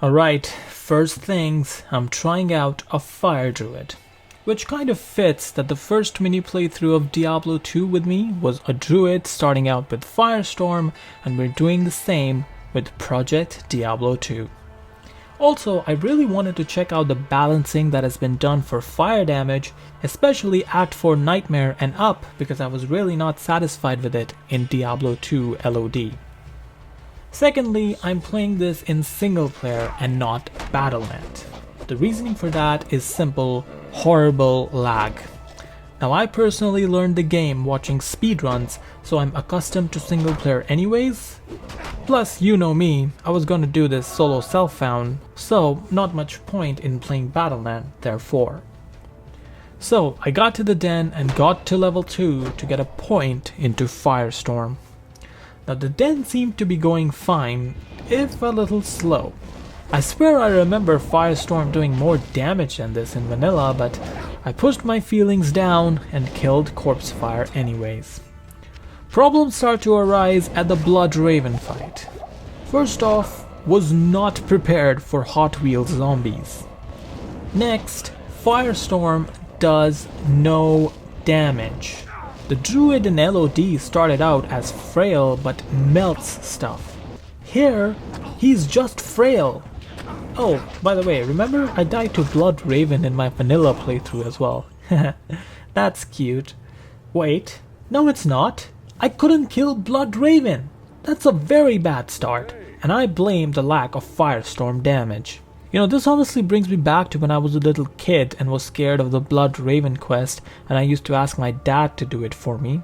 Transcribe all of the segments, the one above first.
Alright, first things, I'm trying out a Fire Druid, which kind of fits that the first mini playthrough of Diablo 2 with me was a druid starting out with Firestorm, and we're doing the same with Project Diablo 2. Also, I really wanted to check out the balancing that has been done for fire damage, especially Act 4 Nightmare and up, because I was really not satisfied with it in Diablo 2 LOD. Secondly, I'm playing this in single player and not Battle.net. The reasoning for that is simple: horrible lag. Now, I personally learned the game watching speedruns, so I'm accustomed to single player anyways. Plus, you know me, I was gonna do this solo self-found, so not much point in playing Battle.net therefore. So I got to the den and got to level 2 to get a point into Firestorm. Now the den seemed to be going fine, if a little slow. I swear I remember Firestorm doing more damage than this in vanilla, but I pushed my feelings down and killed Corpse Fire anyways. Problems start to arise at the Blood Raven fight. First off, was not prepared for Hot Wheels zombies. Next, Firestorm does no damage. The druid in LOD started out as frail but melts stuff. Here, he's just frail. Oh, by the way, remember I died to Blood Raven in my vanilla playthrough as well. That's cute. Wait, no it's not. I couldn't kill Blood Raven. That's a very bad start, and I blame the lack of Firestorm damage. You know, this honestly brings me back to when I was a little kid and was scared of the Blood Raven quest, and I used to ask my dad to do it for me.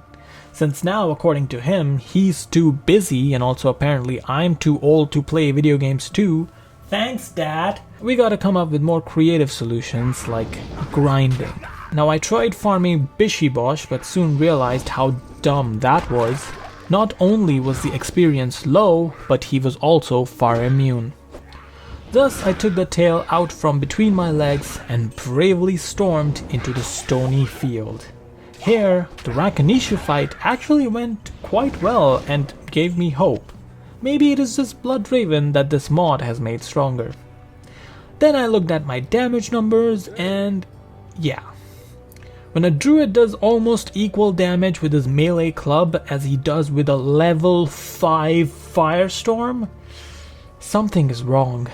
Since now, according to him, he's too busy, and also apparently I'm too old to play video games too. Thanks, Dad! We gotta come up with more creative solutions, like grinding. Now, I tried farming Bishibosh, but soon realized how dumb that was. Not only was the experience low, but he was also fire immune. Thus, I took the tail out from between my legs and bravely stormed into the stony field. Here, the Rakanishu fight actually went quite well and gave me hope. Maybe it is just Blood Raven that this mod has made stronger. Then I looked at my damage numbers and yeah. When a druid does almost equal damage with his melee club as he does with a level 5 Firestorm, something is wrong.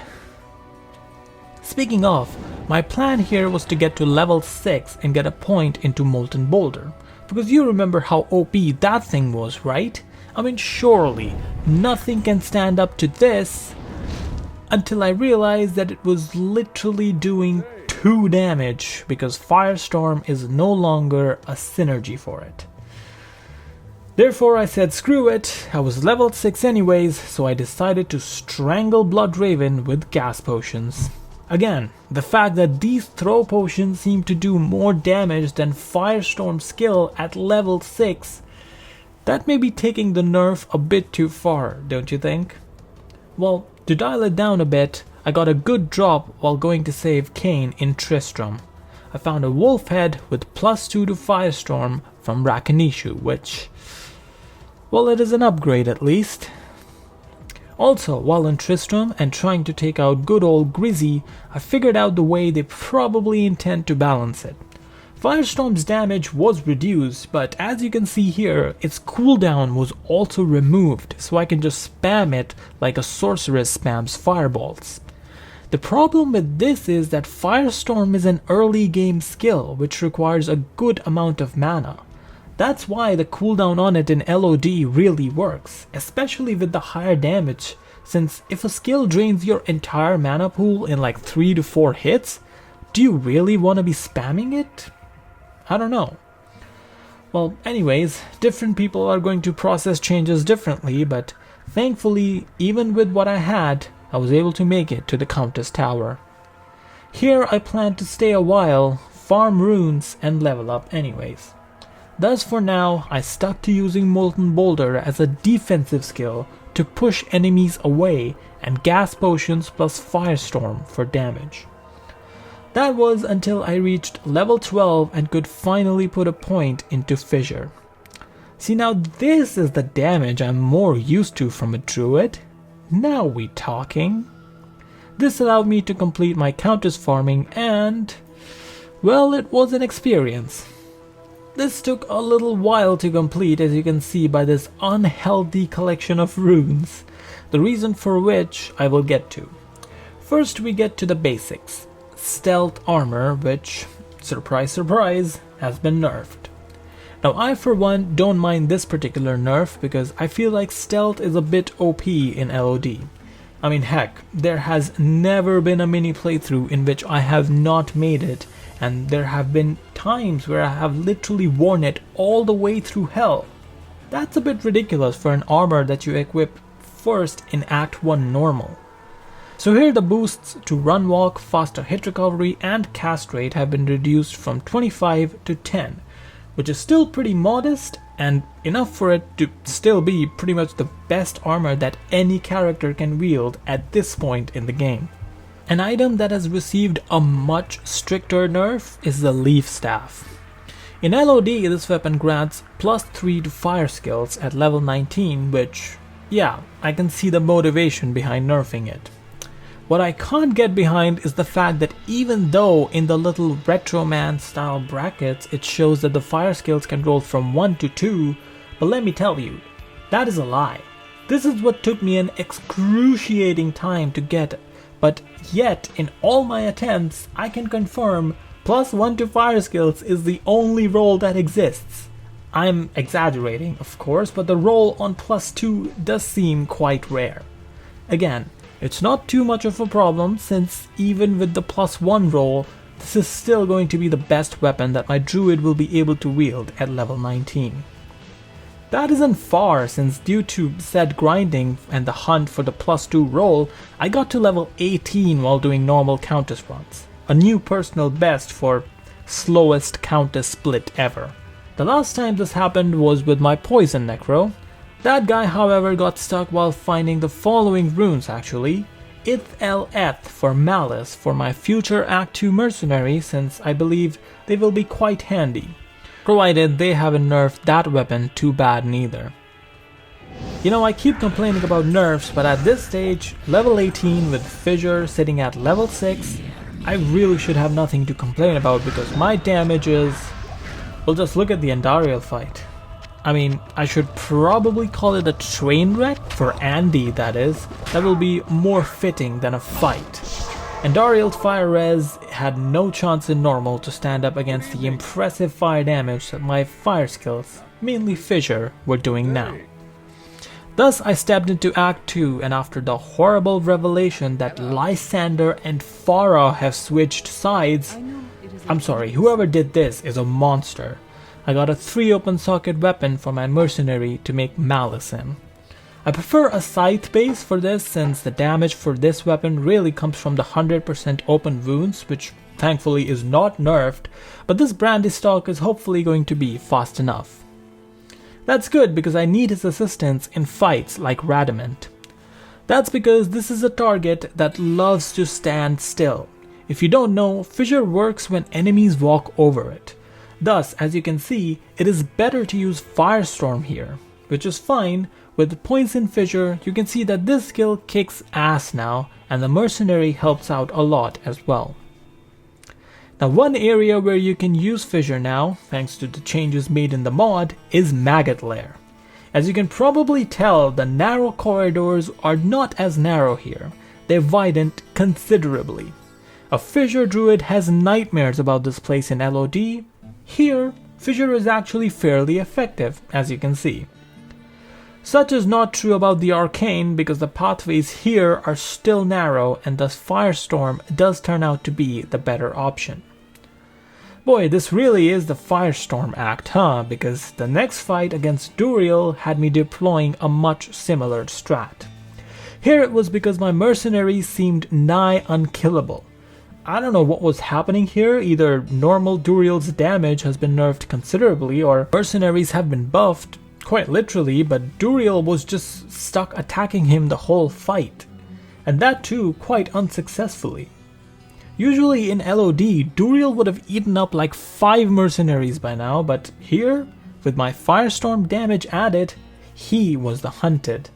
Speaking of, my plan here was to get to level 6 and get a point into Molten Boulder, because you remember how OP that thing was, right? I mean, surely nothing can stand up to this, until I realized that it was literally doing 2 damage because Firestorm is no longer a synergy for it. Therefore I said screw it, I was level 6 anyways, so I decided to strangle Blood Raven with gas potions. Again, the fact that these throw potions seem to do more damage than Firestorm's skill at level 6, that may be taking the nerf a bit too far, don't you think? Well, to dial it down a bit, I got a good drop while going to save Cain in Tristram. I found a wolf head with +2 to Firestorm from Rakanishu, which, well, it is an upgrade at least. Also, while in Tristram and trying to take out good old Grizzy, I figured out the way they probably intend to balance it. Firestorm's damage was reduced, but as you can see here, its cooldown was also removed, so I can just spam it like a sorceress spams fireballs. The problem with this is that Firestorm is an early game skill, which requires a good amount of mana. That's why the cooldown on it in LOD really works, especially with the higher damage, since if a skill drains your entire mana pool in like 3 to 4 hits, do you really want to be spamming it? I don't know. Well, anyways, different people are going to process changes differently, but thankfully, even with what I had, I was able to make it to the Countess Tower. Here I plan to stay a while, farm runes, and level up anyways. Thus for now, I stuck to using Molten Boulder as a defensive skill to push enemies away and gas potions plus Firestorm for damage. That was until I reached level 12 and could finally put a point into Fissure. See, now this is the damage I'm more used to from a druid. Now we talking. This allowed me to complete my countess farming and, well, it was an experience. This took a little while to complete, as you can see by this unhealthy collection of runes, the reason for which I will get to. First we get to the basics. Stealth armor, which, surprise surprise, has been nerfed. Now I for one don't mind this particular nerf because I feel like stealth is a bit OP in LOD. I mean heck, there has never been a mini playthrough in which I have not made it, and there have been times where I have literally worn it all the way through hell. That's a bit ridiculous for an armor that you equip first in Act 1 normal. So here the boosts to run walk, faster hit recovery and cast rate have been reduced from 25 to 10, which is still pretty modest and enough for it to still be pretty much the best armor that any character can wield at this point in the game. An item that has received a much stricter nerf is the Leaf Staff. In LOD, this weapon grants +3 to fire skills at level 19, which, yeah, I can see the motivation behind nerfing it. What I can't get behind is the fact that even though in the little Retroman style brackets it shows that the fire skills can roll from 1 to 2, but let me tell you, that is a lie. This is what took me an excruciating time to get, but yet in all my attempts I can confirm +1 to fire skills is the only roll that exists. I'm exaggerating of course, but the roll on +2 does seem quite rare. Again, it's not too much of a problem since even with the +1 roll, this is still going to be the best weapon that my druid will be able to wield at level 19. That isn't far since due to said grinding and the hunt for the +2 roll, I got to level 18 while doing normal countess runs. A new personal best for slowest countess split ever. The last time this happened was with my poison necro. That guy however got stuck while finding the following runes actually. Ith El Eth for Malice for my future Act 2 mercenary since I believe they will be quite handy. Provided they haven't nerfed that weapon too bad neither. You know, I keep complaining about nerfs, but at this stage, level 18 with Fissure sitting at level 6, I really should have nothing to complain about because my damage is... well, just look at the Andariel fight. I mean, I should probably call it a train wreck, for Andy that is. That will be more fitting than a fight. Andariel's fire res had no chance in normal to stand up against the impressive fire damage that my fire skills, mainly Fissure, were doing now. Thus I stepped into Act 2 and after the horrible revelation that Lysander and Farah have switched sides, I'm sorry, whoever did this is a monster. I got a 3 open socket weapon for my mercenary to make Malice in. I prefer a scythe base for this since the damage for this weapon really comes from the 100% open wounds, which thankfully is not nerfed, but this brandy stock is hopefully going to be fast enough. That's good because I need his assistance in fights like Radamant. That's because this is a target that loves to stand still. If you don't know, Fissure works when enemies walk over it. Thus, as you can see, it is better to use Firestorm here, which is fine. With points in Fissure, you can see that this skill kicks ass now, and the mercenary helps out a lot as well. Now one area where you can use Fissure now, thanks to the changes made in the mod, is Maggot Layer. As you can probably tell, the narrow corridors are not as narrow here, they've widened considerably. A Fissure druid has nightmares about this place in LOD. Here, Fissure is actually fairly effective, as you can see. Such is not true about the Arcane because the pathways here are still narrow and thus Firestorm does turn out to be the better option. Boy, this really is the Firestorm act, huh? Because the next fight against Duriel had me deploying a much similar strat. Here it was because my mercenaries seemed nigh unkillable. I don't know what was happening here, either normal Duriel's damage has been nerfed considerably or mercenaries have been buffed, quite literally, but Duriel was just stuck attacking him the whole fight. And that too quite unsuccessfully. Usually in LOD, Duriel would have eaten up like 5 mercenaries by now, but here, with my Firestorm damage added, he was the hunted.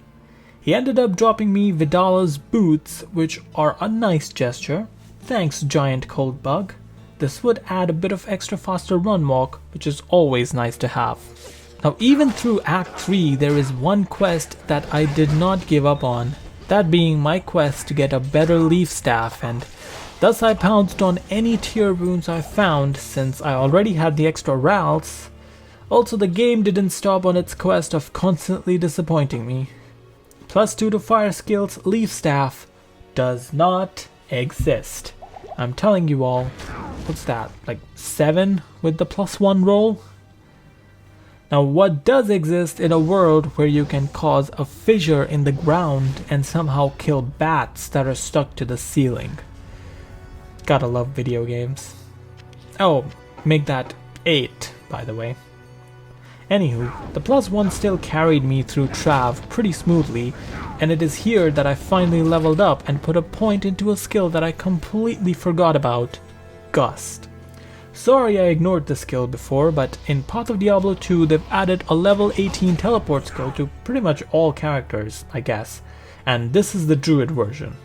He ended up dropping me Vidala's boots, which are a nice gesture. Thanks, giant cold bug. This would add a bit of extra faster run walk, which is always nice to have. Now even through Act 3 there is one quest that I did not give up on, that being my quest to get a better leaf staff, and thus I pounced on any tier runes I found since I already had the extra rals. Also the game didn't stop on its quest of constantly disappointing me. +2 to fire skills leaf staff does not exist. I'm telling you all, what's that, like 7 with the +1 roll? Now what does exist in a world where you can cause a fissure in the ground and somehow kill bats that are stuck to the ceiling? Gotta love video games. Oh, make that 8, by the way. Anywho, the +1 still carried me through Trav pretty smoothly, and it is here that I finally leveled up and put a point into a skill that I completely forgot about, Gust. Sorry I ignored the skill before, but in Path of Diablo 2 they've added a level 18 teleport skill to pretty much all characters, I guess, and this is the Druid version.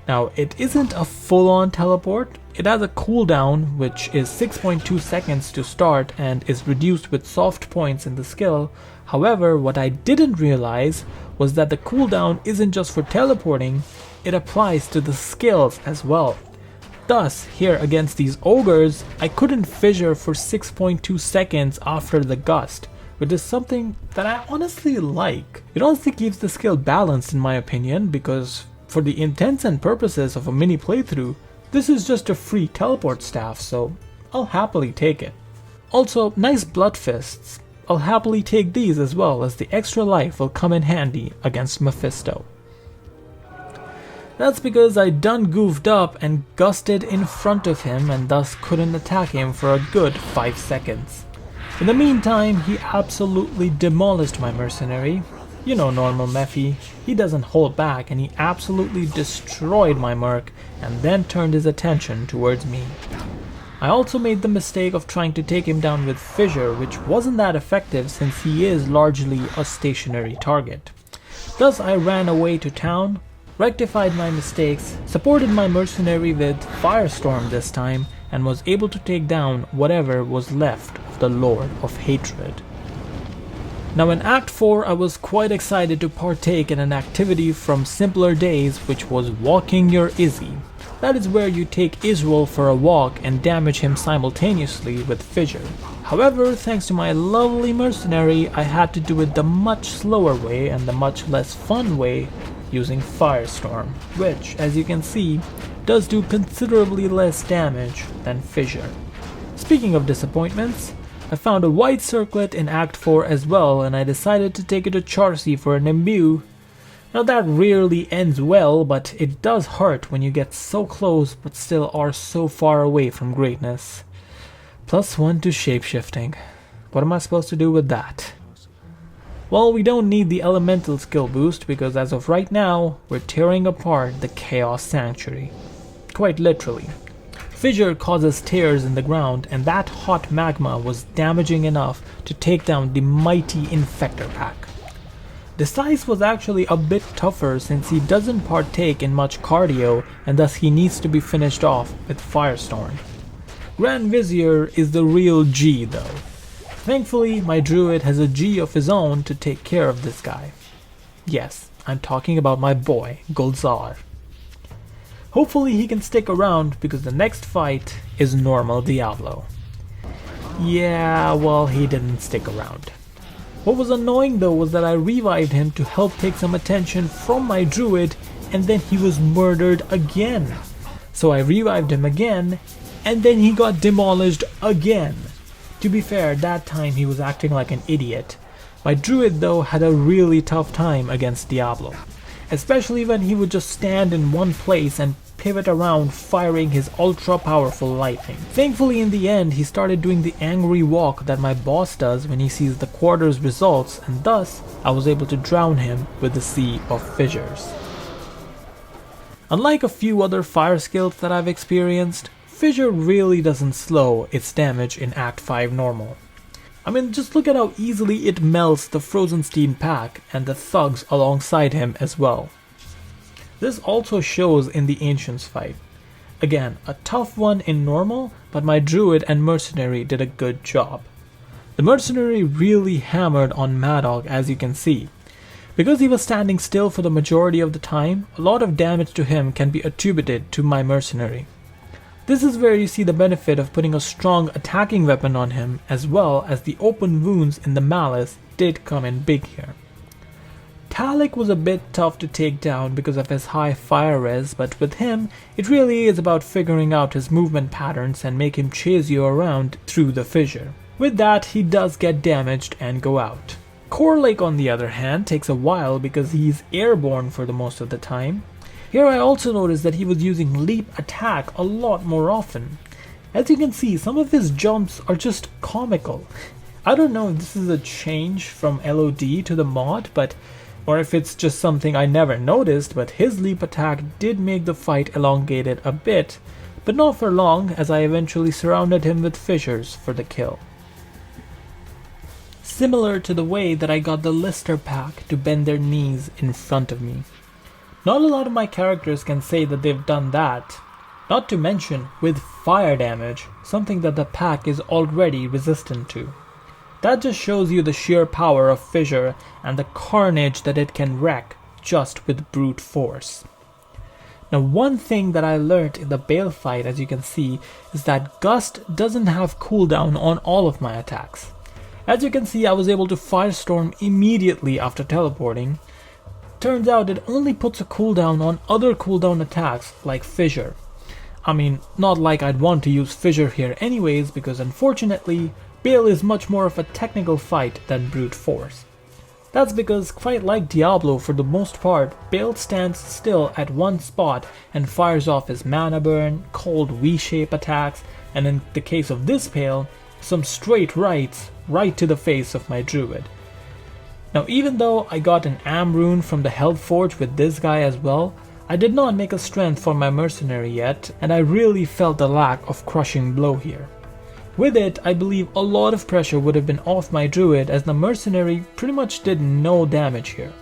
Now it isn't a full-on teleport, it has a cooldown which is 6.2 seconds to start and is reduced with soft points in the skill. However, what I didn't realize was that the cooldown isn't just for teleporting, it applies to the skills as well. Thus, here against these ogres, I couldn't fissure for 6.2 seconds after the gust, which is something that I honestly like. It honestly keeps the skill balanced in my opinion, because for the intents and purposes of a mini playthrough, this is just a free teleport staff, so I'll happily take it. Also, nice blood fists. I'll happily take these as well, as the extra life will come in handy against Mephisto. That's because I done goofed up and gusted in front of him and thus couldn't attack him for a good 5 seconds. In the meantime, he absolutely demolished my mercenary. You know normal Mephi, he doesn't hold back and he absolutely destroyed my merc and then turned his attention towards me. I also made the mistake of trying to take him down with Fissure, which wasn't that effective since he is largely a stationary target. Thus I ran away to town, rectified my mistakes, supported my mercenary with Firestorm this time, and was able to take down whatever was left of the Lord of Hatred. Now in Act 4 I was quite excited to partake in an activity from simpler days, which was walking your Izzy. That is where you take Israel for a walk and damage him simultaneously with Fissure. However, thanks to my lovely mercenary, I had to do it the much slower way and the much less fun way, using Firestorm, which, as you can see, does do considerably less damage than Fissure. Speaking of disappointments, I found a white circlet in Act 4 as well, and I decided to take it to Charcy for an imbue. Now that rarely ends well, but it does hurt when you get so close but still are so far away from greatness. +1 to shapeshifting. What am I supposed to do with that? Well, we don't need the elemental skill boost because as of right now, we're tearing apart the Chaos Sanctuary. Quite literally. Fissure causes tears in the ground, and that hot magma was damaging enough to take down the mighty Infector Pack. Decise was actually a bit tougher since he doesn't partake in much cardio and thus he needs to be finished off with Firestorm. Grand Vizier is the real G though. Thankfully, my druid has a G of his own to take care of this guy. Yes, I'm talking about my boy, Gulzar. Hopefully he can stick around because the next fight is normal Diablo. Yeah, well, he didn't stick around. What was annoying though was that I revived him to help take some attention from my druid and then he was murdered again. So I revived him again and then he got demolished again. To be fair, that time he was acting like an idiot. My druid though had a really tough time against Diablo, especially when he would just stand in one place and pivot around firing his ultra powerful lightning. Thankfully in the end he started doing the angry walk that my boss does when he sees the quarter's results, and thus I was able to drown him with the Sea of Fissures. Unlike a few other fire skills that I've experienced, Fissure really doesn't slow its damage in Act 5 normal. I mean, just look at how easily it melts the Frozenstein pack and the thugs alongside him as well. This also shows in the Ancients fight. Again, a tough one in normal, but my Druid and Mercenary did a good job. The Mercenary really hammered on Maddog, as you can see. Because he was standing still for the majority of the time, a lot of damage to him can be attributed to my Mercenary. This is where you see the benefit of putting a strong attacking weapon on him, as well as the open wounds in the Malice did come in big here. Talik was a bit tough to take down because of his high fire res, but with him, it really is about figuring out his movement patterns and make him chase you around through the fissure. With that, he does get damaged and go out. Corlake, on the other hand, takes a while because he's airborne for the most of the time. Here I also noticed that he was using leap attack a lot more often. As you can see, some of his jumps are just comical. I don't know if this is a change from LOD to the mod, or if it's just something I never noticed, but his leap attack did make the fight elongated a bit, but not for long, as I eventually surrounded him with fissures for the kill. Similar to the way that I got the Lister pack to bend their knees in front of me. Not a lot of my characters can say that they've done that, not to mention with fire damage, something that the pack is already resistant to. That just shows you the sheer power of Fissure and the carnage that it can wreak just with brute force. Now, one thing that I learned in the Bale fight, as you can see, is that Gust doesn't have cooldown on all of my attacks. As you can see, I was able to Firestorm immediately after teleporting. Turns out it only puts a cooldown on other cooldown attacks like Fissure. I mean, not like I'd want to use Fissure here anyways, because unfortunately, Bale is much more of a technical fight than brute force. That's because, quite like Diablo for the most part, Bale stands still at one spot and fires off his mana burn, cold V-shape attacks, and in the case of this Bale, some straight rights right to the face of my Druid. Now, even though I got an Am rune from the Health Forge with this guy as well, I did not make a strength for my Mercenary yet, and I really felt the lack of crushing blow here. With it, I believe a lot of pressure would have been off my Druid, as the Mercenary pretty much did no damage here.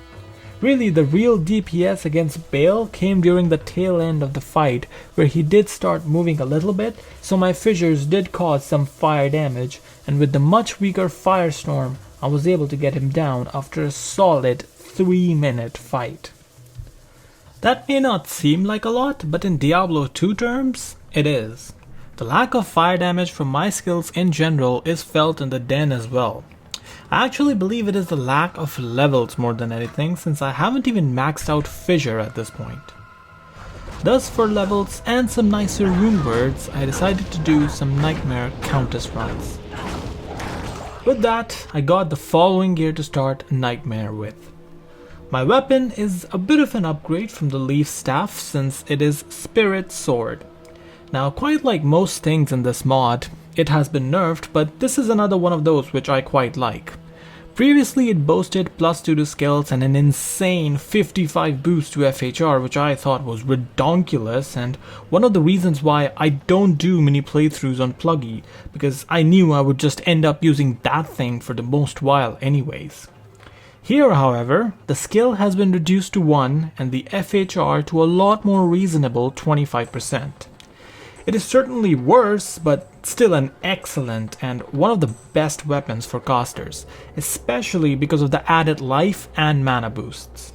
Really, the real DPS against Bale came during the tail end of the fight, where he did start moving a little bit, so my fissures did cause some fire damage, and with the much weaker Firestorm, I was able to get him down after a solid 3-minute fight. That may not seem like a lot, but in Diablo 2 terms, it is. The lack of fire damage from my skills in general is felt in the den as well. I actually believe it is the lack of levels more than anything, since I haven't even maxed out Fissure at this point. Thus, for levels and some nicer rune words, I decided to do some Nightmare Countess runs. With that, I got the following gear to start Nightmare with. My weapon is a bit of an upgrade from the Leaf Staff, since it is Spirit Sword. Now, quite like most things in this mod, it has been nerfed, but this is another one of those which I quite like. Previously it boasted +2 to skills and an insane 55 boost to FHR, which I thought was redonkulous, and one of the reasons why I don't do many playthroughs on Pluggy, because I knew I would just end up using that thing for the most while anyways. Here, however, the skill has been reduced to 1 and the FHR to a lot more reasonable 25%. It is certainly worse, but still an excellent and one of the best weapons for casters, especially because of the added life and mana boosts.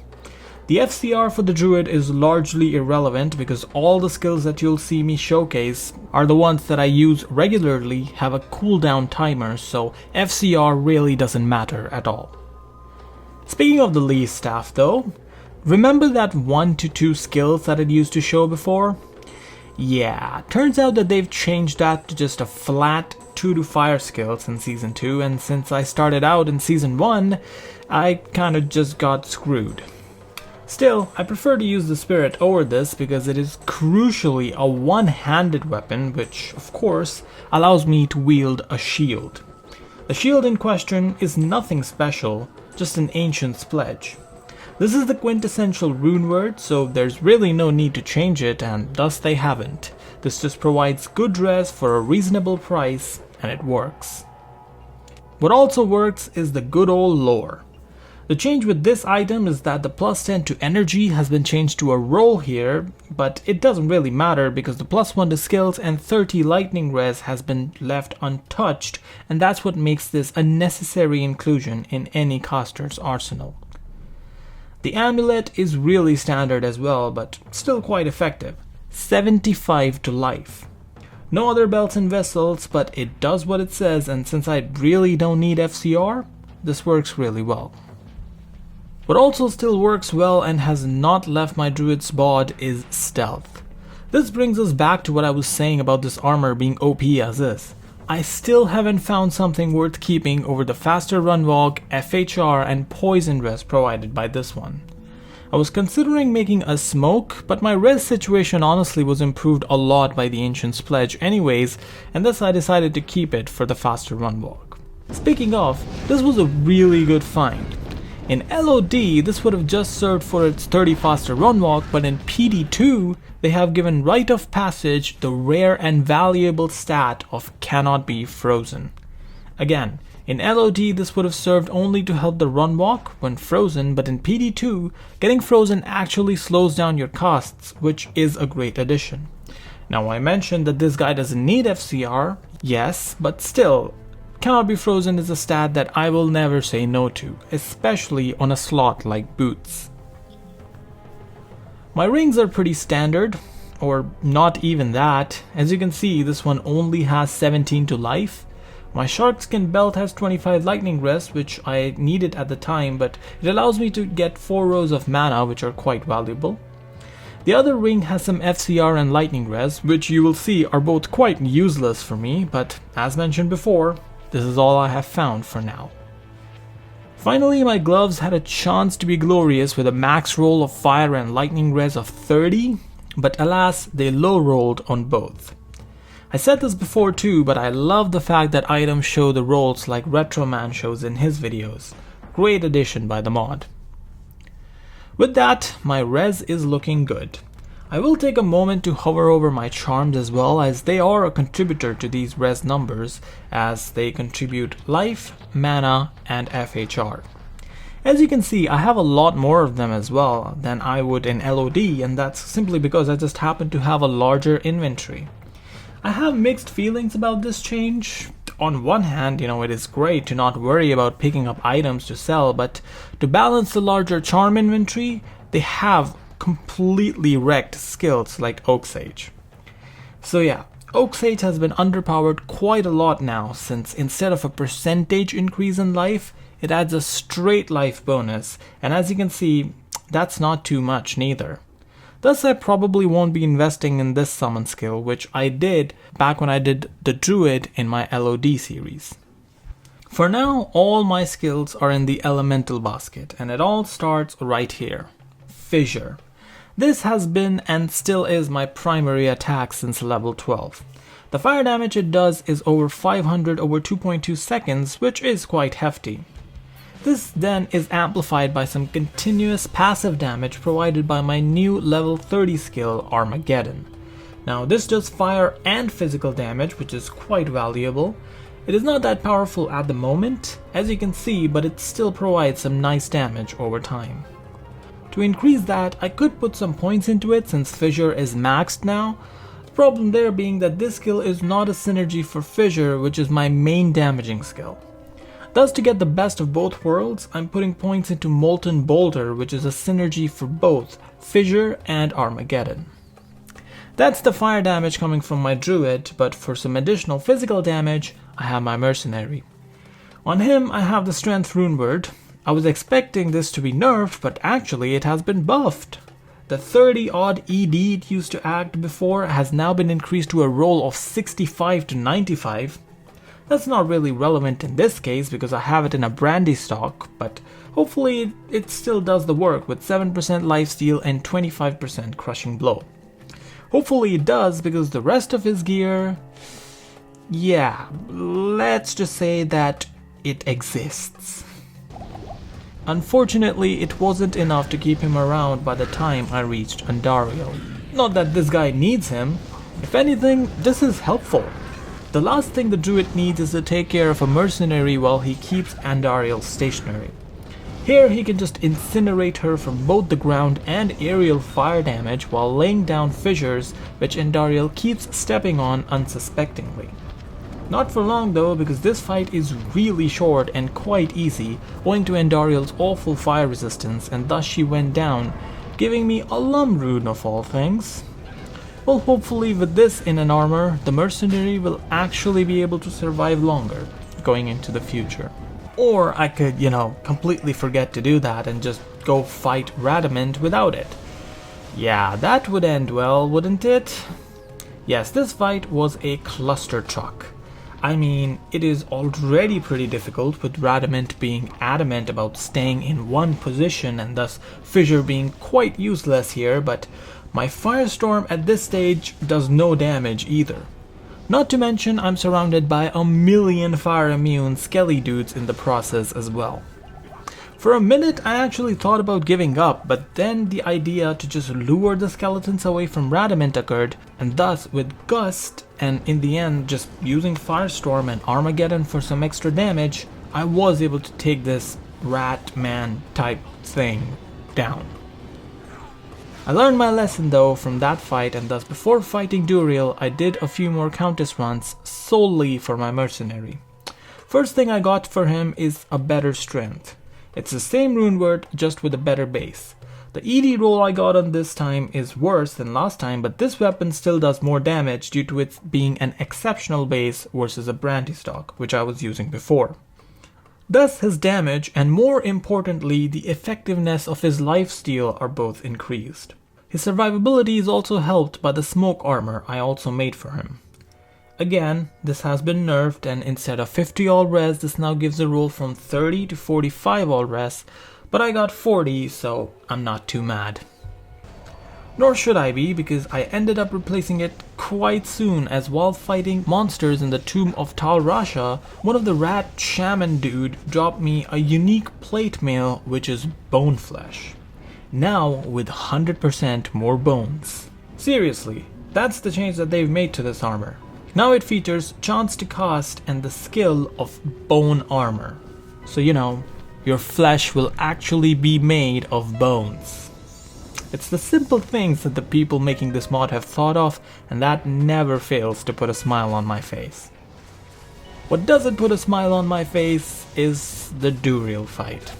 The FCR for the Druid is largely irrelevant because all the skills that you'll see me showcase are the ones that I use regularly have a cooldown timer, so FCR really doesn't matter at all. Speaking of the Leaf Staff though, remember that 1 to 2 skills that it used to show before? Yeah, turns out that they've changed that to just a flat 2 to fire skills in Season 2, and since I started out in Season 1, I kinda just got screwed. Still, I prefer to use the Spirit over this because it is crucially a one-handed weapon, which, of course, allows me to wield a shield. The shield in question is nothing special, just an Ancient's Pledge. This is the quintessential rune word, so there's really no need to change it, and thus they haven't. This just provides good res for a reasonable price, and it works. What also works is the good old lore. The change with this item is that the plus 10 to energy has been changed to a roll here, but it doesn't really matter because the plus 1 to skills and 30 lightning res has been left untouched, and that's what makes this a necessary inclusion in any caster's arsenal. The amulet is really standard as well, but still quite effective. 75 to life. No other belts and vessels, but it does what it says, and since I really don't need FCR, this works really well. What also still works well and has not left my druid's bod is stealth. This brings us back to what I was saying about this armor being OP as is. I still haven't found something worth keeping over the faster run walk, FHR and poison res provided by this one. I was considering making a smoke, but my res situation honestly was improved a lot by the Ancient's Pledge anyways, and thus I decided to keep it for the faster run walk. Speaking of, this was a really good find. In LOD, this would have just served for its 30 faster run walk, but in PD2, they have given Rite of Passage the rare and valuable stat of cannot be frozen. Again, in LOD this would have served only to help the run walk when frozen, but in PD2, getting frozen actually slows down your costs, which is a great addition. Now I mentioned that this guy doesn't need FCR, yes, but still, cannot be frozen is a stat that I will never say no to, especially on a slot like boots. My rings are pretty standard, or not even that. As you can see, this one only has 17 to life. My sharkskin belt has 25 lightning res, which I needed at the time, but it allows me to get 4 rows of mana, which are quite valuable. The other ring has some FCR and lightning res, which you will see are both quite useless for me, but as mentioned before, this is all I have found for now. Finally, my gloves had a chance to be glorious with a max roll of fire and lightning res of 30, but alas, they low rolled on both. I said this before too, but I love the fact that items show the rolls like Retroman shows in his videos. Great addition by the mod. With that, my res is looking good. I will take a moment to hover over my charms as well, as they are a contributor to these res numbers, as they contribute life, mana, and FHR. As you can see, I have a lot more of them as well than I would in LOD, and that's simply because I just happen to have a larger inventory. I have mixed feelings about this change. On one hand, it is great to not worry about picking up items to sell, but to balance the larger charm inventory, they have completely wrecked skills like Oak Sage. So yeah, Oak Sage has been underpowered quite a lot now, since instead of a percentage increase in life, it adds a straight life bonus, and as you can see, that's not too much neither. Thus I probably won't be investing in this summon skill, which I did back when I did the Druid in my LOD series. For now, all my skills are in the elemental basket, and it all starts right here. Fissure. This has been and still is my primary attack since level 12. The fire damage it does is over 500 over 2.2 seconds, which is quite hefty. This then is amplified by some continuous passive damage provided by my new level 30 skill, Armageddon. Now this does fire and physical damage, which is quite valuable. It is not that powerful at the moment, as you can see, but it still provides some nice damage over time. To increase that, I could put some points into it since Fissure is maxed now. The problem there being that this skill is not a synergy for Fissure, which is my main damaging skill. Thus, to get the best of both worlds, I'm putting points into Molten Boulder, which is a synergy for both Fissure and Armageddon. That's the fire damage coming from my Druid, but for some additional physical damage, I have my Mercenary. On him, I have the Strength Rune Word. I was expecting this to be nerfed, but actually it has been buffed. The 30 odd ED it used to act before has now been increased to a roll of 65 to 95. That's not really relevant in this case because I have it in a brandy stock, but hopefully it still does the work with 7% lifesteal and 25% crushing blow. Hopefully it does because the rest of his gear, yeah, let's just say that it exists. Unfortunately, it wasn't enough to keep him around by the time I reached Undario. Not that this guy needs him. If anything, this is helpful. The last thing the druid needs is to take care of a mercenary while he keeps Andariel stationary. Here he can just incinerate her from both the ground and aerial fire damage while laying down fissures which Andariel keeps stepping on unsuspectingly. Not for long though, because this fight is really short and quite easy owing to Andariel's awful fire resistance, and thus she went down, giving me a Lum rune of all things. Well, hopefully with this in an armor, the mercenary will actually be able to survive longer going into the future. Or I could, completely forget to do that and just go fight Radamant without it. Yeah, that would end well, wouldn't it? Yes, this fight was a cluster truck. I mean, it is already pretty difficult with Radamant being adamant about staying in one position and thus Fissure being quite useless here, but my Firestorm at this stage does no damage either. Not to mention I'm surrounded by a million fire immune skelly dudes in the process as well. For a minute I actually thought about giving up, but then the idea to just lure the skeletons away from Radamant occurred, and thus with Gust and in the end just using Firestorm and Armageddon for some extra damage, I was able to take this rat man type thing down. I learned my lesson though from that fight, and thus before fighting Duriel I did a few more countess runs solely for my mercenary. First thing I got for him is a better strength. It's the same rune word just with a better base. The ED roll I got on this time is worse than last time, but this weapon still does more damage due to it being an exceptional base versus a brandy stock, which I was using before. Thus his damage and more importantly the effectiveness of his lifesteal are both increased. His survivability is also helped by the smoke armor I also made for him. Again, this has been nerfed, and instead of 50 all res this now gives a roll from 30 to 45 all res, but I got 40 so I'm not too mad. Nor should I be, because I ended up replacing it quite soon, as while fighting monsters in the Tomb of Tal Rasha, one of the rat shaman dude dropped me a unique plate mail which is bone flesh. Now with 100% more bones. Seriously, that's the change that they've made to this armor. Now it features chance to cast and the skill of bone armor. So your flesh will actually be made of bones. It's the simple things that the people making this mod have thought of, and that never fails to put a smile on my face. What doesn't put a smile on my face is the Duriel fight.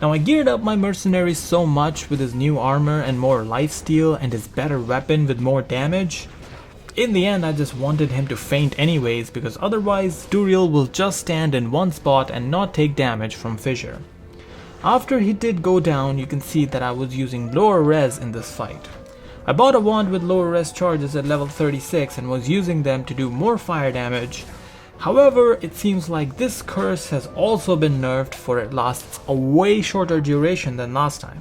Now I geared up my mercenary so much with his new armor and more lifesteal and his better weapon with more damage. In the end I just wanted him to faint anyways, because otherwise Duriel will just stand in one spot and not take damage from Fissure. After he did go down, you can see that I was using lower res in this fight. I bought a wand with lower res charges at level 36 and was using them to do more fire damage. However, it seems like this curse has also been nerfed, for it lasts a way shorter duration than last time.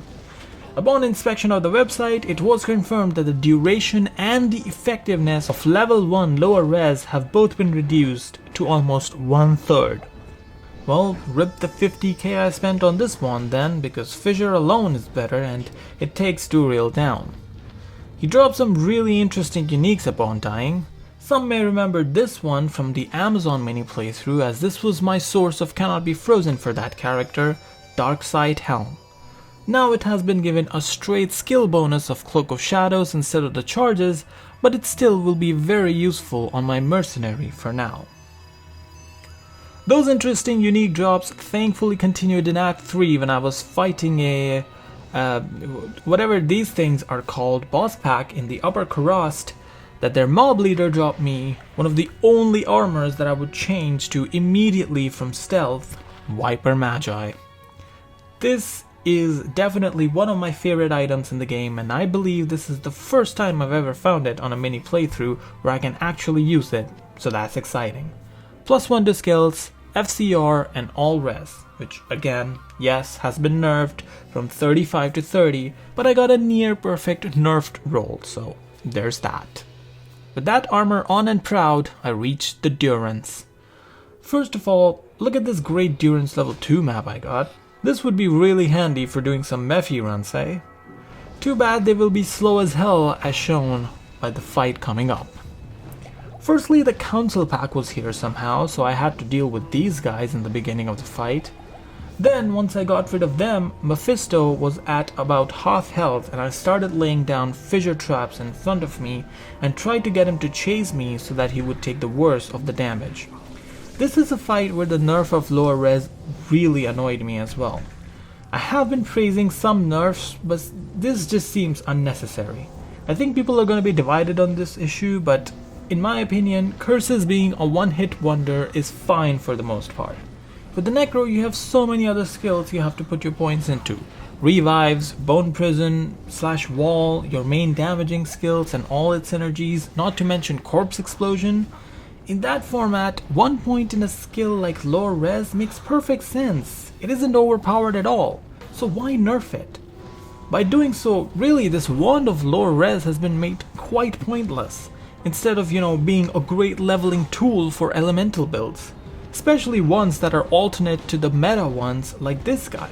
Upon inspection of the website, it was confirmed that the duration and the effectiveness of level 1 lower res have both been reduced to almost 1/3. Well, rip the 50k I spent on this one then, because Fissure alone is better and it takes Duriel down. He dropped some really interesting uniques upon dying. Some may remember this one from the Amazon mini playthrough, as this was my source of cannot be frozen for that character, Darksight Helm. Now it has been given a straight skill bonus of Cloak of Shadows instead of the charges, but it still will be very useful on my mercenary for now. Those interesting unique drops thankfully continued in Act 3 when I was fighting a whatever these things are called, boss pack in the Upper Karast, that their mob leader dropped me one of the only armors that I would change to immediately from stealth, Viper Magi. This is definitely one of my favorite items in the game, and I believe this is the first time I've ever found it on a mini playthrough where I can actually use it, so that's exciting. +1 to skills, FCR and all res, which again, yes, has been nerfed from 35 to 30, but I got a near perfect nerfed roll, so there's that. With that armor on and proud, I reached the Durance. First of all, look at this great Durance level 2 map I got. This would be really handy for doing some Mephi runs, eh? Too bad they will be slow as hell, as shown by the fight coming up. Firstly, the council pack was here somehow, so I had to deal with these guys in the beginning of the fight. Then, once I got rid of them, Mephisto was at about half health and I started laying down fissure traps in front of me and tried to get him to chase me so that he would take the worst of the damage. This is a fight where the nerf of lower res really annoyed me as well. I have been praising some nerfs, but this just seems unnecessary. I think people are going to be divided on this issue, but in my opinion, curses being a one-hit wonder is fine for the most part. With the Necro, you have so many other skills you have to put your points into. Revives, Bone Prison, Slash Wall, your main damaging skills and all its synergies, not to mention Corpse Explosion. In that format, 1 point in a skill like lower res makes perfect sense. It isn't overpowered at all, so why nerf it? By doing so, really this wand of lower res has been made quite pointless, instead of, being a great leveling tool for elemental builds, especially ones that are alternate to the meta ones like this guy.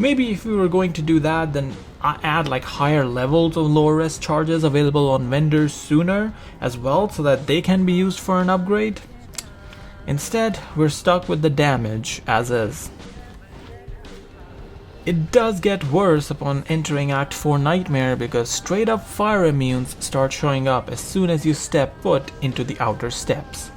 Maybe if we were going to do that, then add like higher levels of lower res charges available on vendors sooner as well, so that they can be used for an upgrade. Instead, we're stuck with the damage as is. It does get worse upon entering Act 4 Nightmare because straight up fire immunes start showing up as soon as you step foot into the outer steps.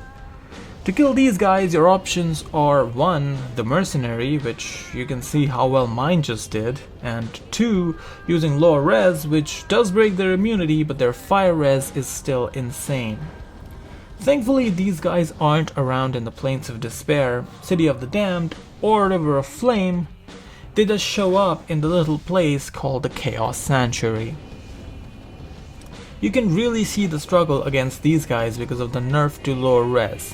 To kill these guys, your options are 1. The Mercenary, which you can see how well mine just did, and 2. Using lower res, which does break their immunity, but their fire res is still insane. Thankfully, these guys aren't around in the Plains of Despair, City of the Damned, or River of Flame. They just show up in the little place called the Chaos Sanctuary. You can really see the struggle against these guys because of the nerf to lower res.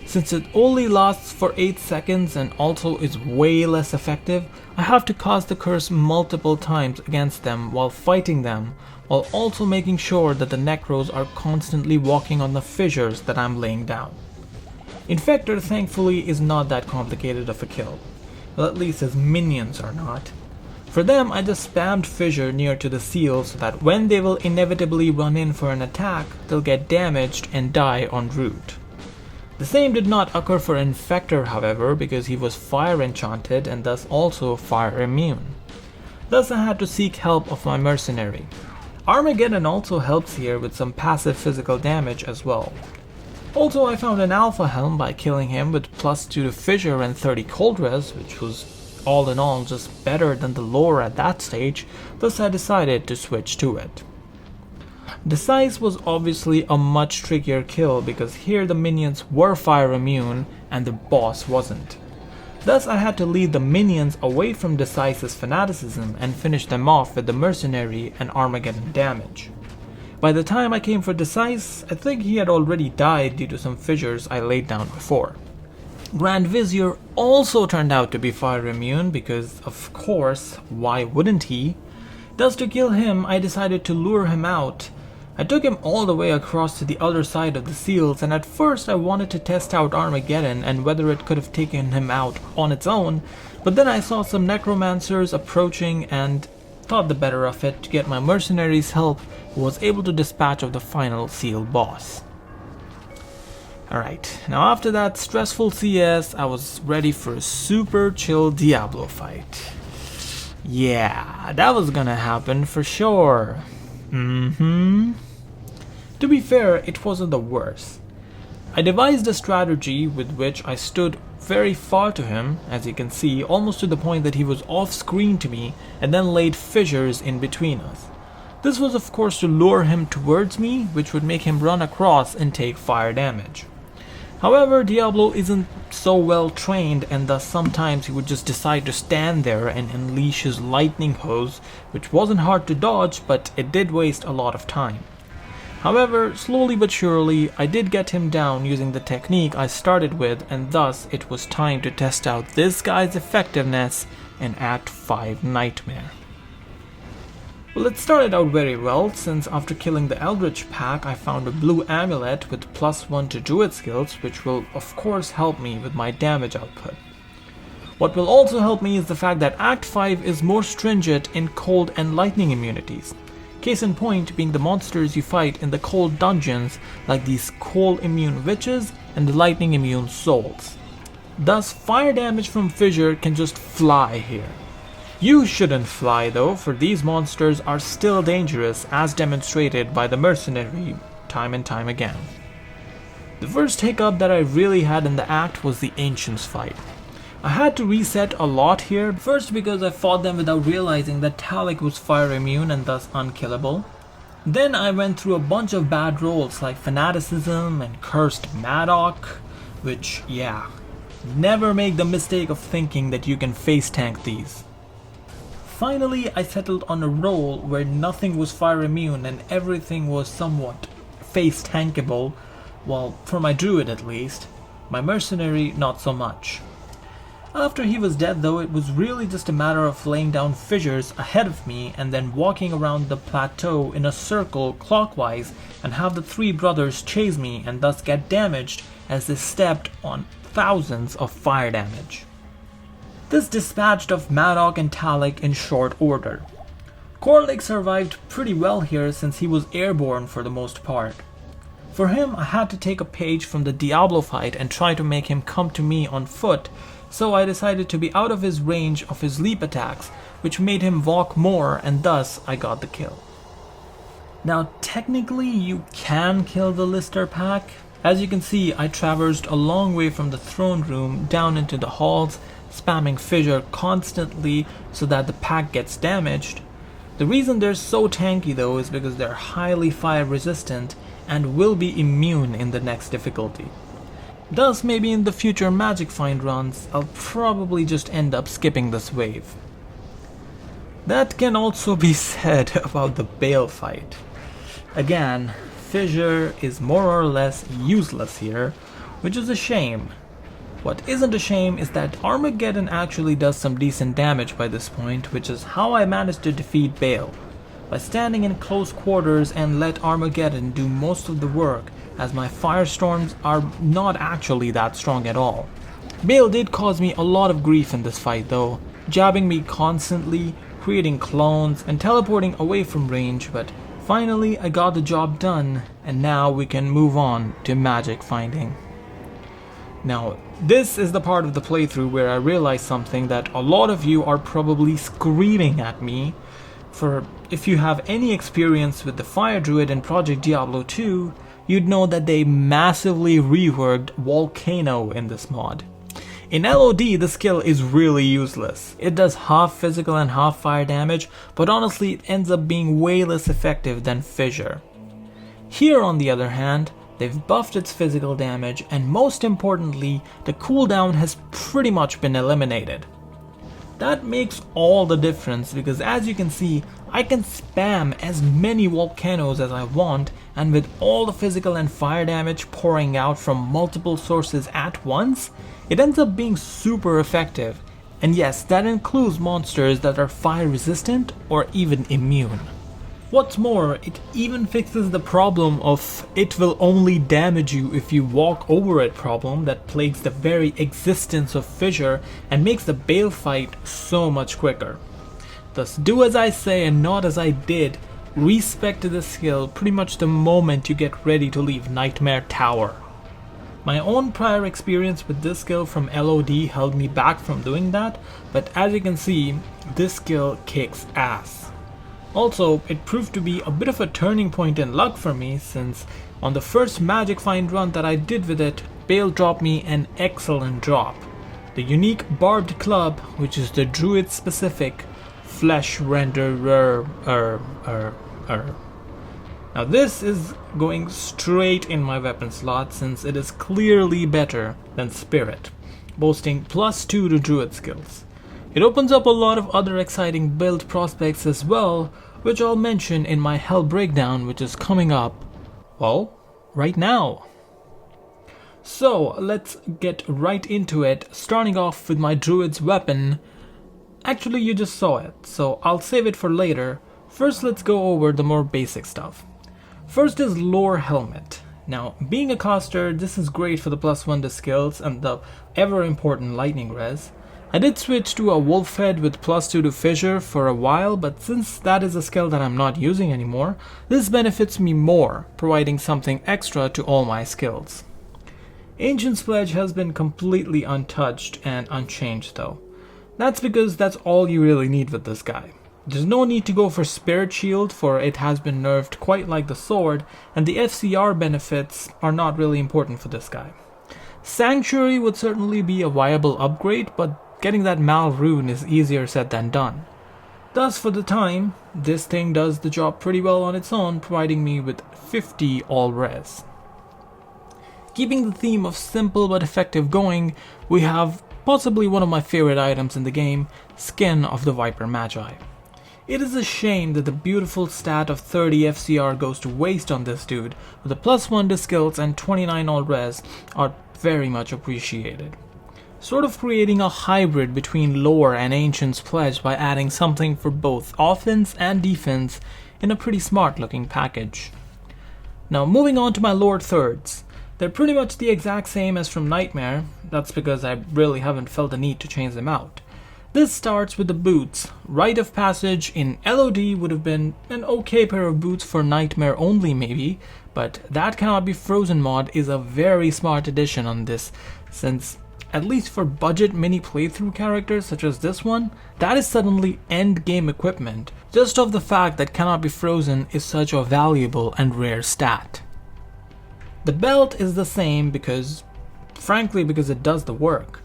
Since it only lasts for 8 seconds and also is way less effective, I have to cast the curse multiple times against them while fighting them, while also making sure that the Necros are constantly walking on the fissures that I'm laying down. Infector thankfully is not that complicated of a kill. Well, at least his minions are not. For them, I just spammed fissure near to the seal so that when they will inevitably run in for an attack, they'll get damaged and die en route. The same did not occur for Infector, however, because he was fire enchanted and thus also fire immune. Thus I had to seek help of my Mercenary. Armageddon also helps here with some passive physical damage as well. Also, I found an Alpha Helm by killing him with +2 to Fissure and 30 Cold Res, which was all in all just better than the lore at that stage, thus I decided to switch to it. Decise was obviously a much trickier kill because here the minions were fire immune and the boss wasn't. Thus I had to lead the minions away from Decise's fanaticism and finish them off with the Mercenary and Armageddon damage. By the time I came for Decise, I think he had already died due to some fissures I laid down before. Grand Vizier also turned out to be fire immune because, of course, why wouldn't he? Thus to kill him, I decided to lure him out. I took him all the way across to the other side of the seals, and at first I wanted to test out Armageddon and whether it could have taken him out on its own, but then I saw some necromancers approaching and thought the better of it to get my mercenary's help, who was able to dispatch of the final seal boss. Alright, now after that stressful CS, I was ready for a super chill Diablo fight. Yeah, that was gonna happen for sure. To be fair, it wasn't the worst. I devised a strategy with which I stood very far to him, as you can see, almost to the point that he was off screen to me, and then laid fissures in between us. This was of course to lure him towards me, which would make him run across and take fire damage. However, Diablo isn't so well trained, and thus sometimes he would just decide to stand there and unleash his lightning hose, which wasn't hard to dodge, but it did waste a lot of time. However, slowly but surely, I did get him down using the technique I started with, and thus it was time to test out this guy's effectiveness in Act 5 Nightmare. Well, it started out very well, since after killing the Eldritch pack, I found a blue amulet with +1 to Druid skills, which will of course help me with my damage output. What will also help me is the fact that Act 5 is more stringent in cold and lightning immunities. Case in point being the monsters you fight in the cold dungeons like these cold immune witches and the lightning immune souls. Thus, fire damage from fissure can just fly here. You shouldn't fly though, for these monsters are still dangerous as demonstrated by the mercenary time and time again. The first hiccup that I really had in the act was the Ancients fight. I had to reset a lot here, first because I fought them without realizing that Talik was fire immune and thus unkillable. Then I went through a bunch of bad rolls like Fanaticism and Cursed Maddock, which, yeah, never make the mistake of thinking that you can face tank these. Finally, I settled on a roll where nothing was fire immune and everything was somewhat face tankable, well, for my druid at least, my mercenary not so much. After he was dead though, it was really just a matter of laying down fissures ahead of me and then walking around the plateau in a circle clockwise and have the three brothers chase me and thus get damaged as they stepped on thousands of fire damage. This dispatched of Maddock and Talik in short order. Corlick survived pretty well here since he was airborne for the most part. For him, I had to take a page from the Diablo fight and try to make him come to me on foot, so I decided to be out of his range of his leap attacks, which made him walk more and thus I got the kill. Now technically you can kill the Lister pack. As you can see, I traversed a long way from the throne room down into the halls, spamming fissure constantly so that the pack gets damaged. The reason they're so tanky though is because they're highly fire resistant and will be immune in the next difficulty. Thus, maybe in the future Magic Find runs, I'll probably just end up skipping this wave. That can also be said about the Bale fight. Again, fissure is more or less useless here, which is a shame. What isn't a shame is that Armageddon actually does some decent damage by this point, which is how I managed to defeat Bale, by standing in close quarters and let Armageddon do most of the work, as my firestorms are not actually that strong at all. Bale did cause me a lot of grief in this fight though, jabbing me constantly, creating clones, and teleporting away from range, but finally I got the job done, and now we can move on to magic finding. Now, this is the part of the playthrough where I realized something that a lot of you are probably screaming at me, for if you have any experience with the Fire Druid in Project Diablo 2, you'd know that they massively reworked Volcano in this mod. In LOD, the skill is really useless. It does half physical and half fire damage, but honestly it ends up being way less effective than Fissure. Here on the other hand, they've buffed its physical damage, and most importantly, the cooldown has pretty much been eliminated. That makes all the difference because as you can see, I can spam as many volcanoes as I want, and with all the physical and fire damage pouring out from multiple sources at once, it ends up being super effective. And yes, that includes monsters that are fire resistant or even immune. What's more, it even fixes the problem of it will only damage you if you walk over it problem that plagues the very existence of Fissure and makes the Bale fight so much quicker. Thus, do as I say and not as I did. Respect the skill pretty much the moment you get ready to leave Nightmare Tower. My own prior experience with this skill from LOD held me back from doing that, but as you can see, this skill kicks ass. Also, it proved to be a bit of a turning point in luck for me, since on the first Magic Find run that I did with it, Bale dropped me an excellent drop. The unique Barbed Club, which is the Druid specific Flesh Renderer. Now this is going straight in my weapon slot since it is clearly better than Spirit, boasting +2 to Druid skills. It opens up a lot of other exciting build prospects as well, which I'll mention in my Hell Breakdown, which is coming up, well, right now. So let's get right into it, starting off with my Druid's weapon. Actually, you just saw it, so I'll save it for later. First, let's go over the more basic stuff. First is Lore Helmet. Now, being a caster, this is great for the +1 to skills and the ever important lightning res. I did switch to a wolf head with +2 to fissure for a while, but since that is a skill that I'm not using anymore, this benefits me more, providing something extra to all my skills. Ancient's Pledge has been completely untouched and unchanged though. That's because that's all you really need with this guy. There's no need to go for Spirit Shield, for it has been nerfed quite like the sword, and the FCR benefits are not really important for this guy. Sanctuary would certainly be a viable upgrade, but getting that Mal rune is easier said than done. Thus, for the time, this thing does the job pretty well on its own, providing me with 50 all res. Keeping the theme of simple but effective going, we have possibly one of my favorite items in the game, Skin of the Viper Magi. It is a shame that the beautiful stat of 30 FCR goes to waste on this dude, but the +1 to skills and 29 all res are very much appreciated. Sort of creating a hybrid between lore and Ancient's Pledge by adding something for both offense and defense in a pretty smart looking package. Now moving on to my lore thirds. They're pretty much the exact same as from Nightmare, that's because I really haven't felt the need to change them out. This starts with the boots. Rite of Passage in LOD would have been an okay pair of boots for Nightmare only maybe, but That Cannot Be Frozen mod is a very smart addition on this, since at least for budget mini playthrough characters such as this one, that is suddenly end game equipment, just off the fact that Cannot Be Frozen is such a valuable and rare stat. The belt is the same because it does the work.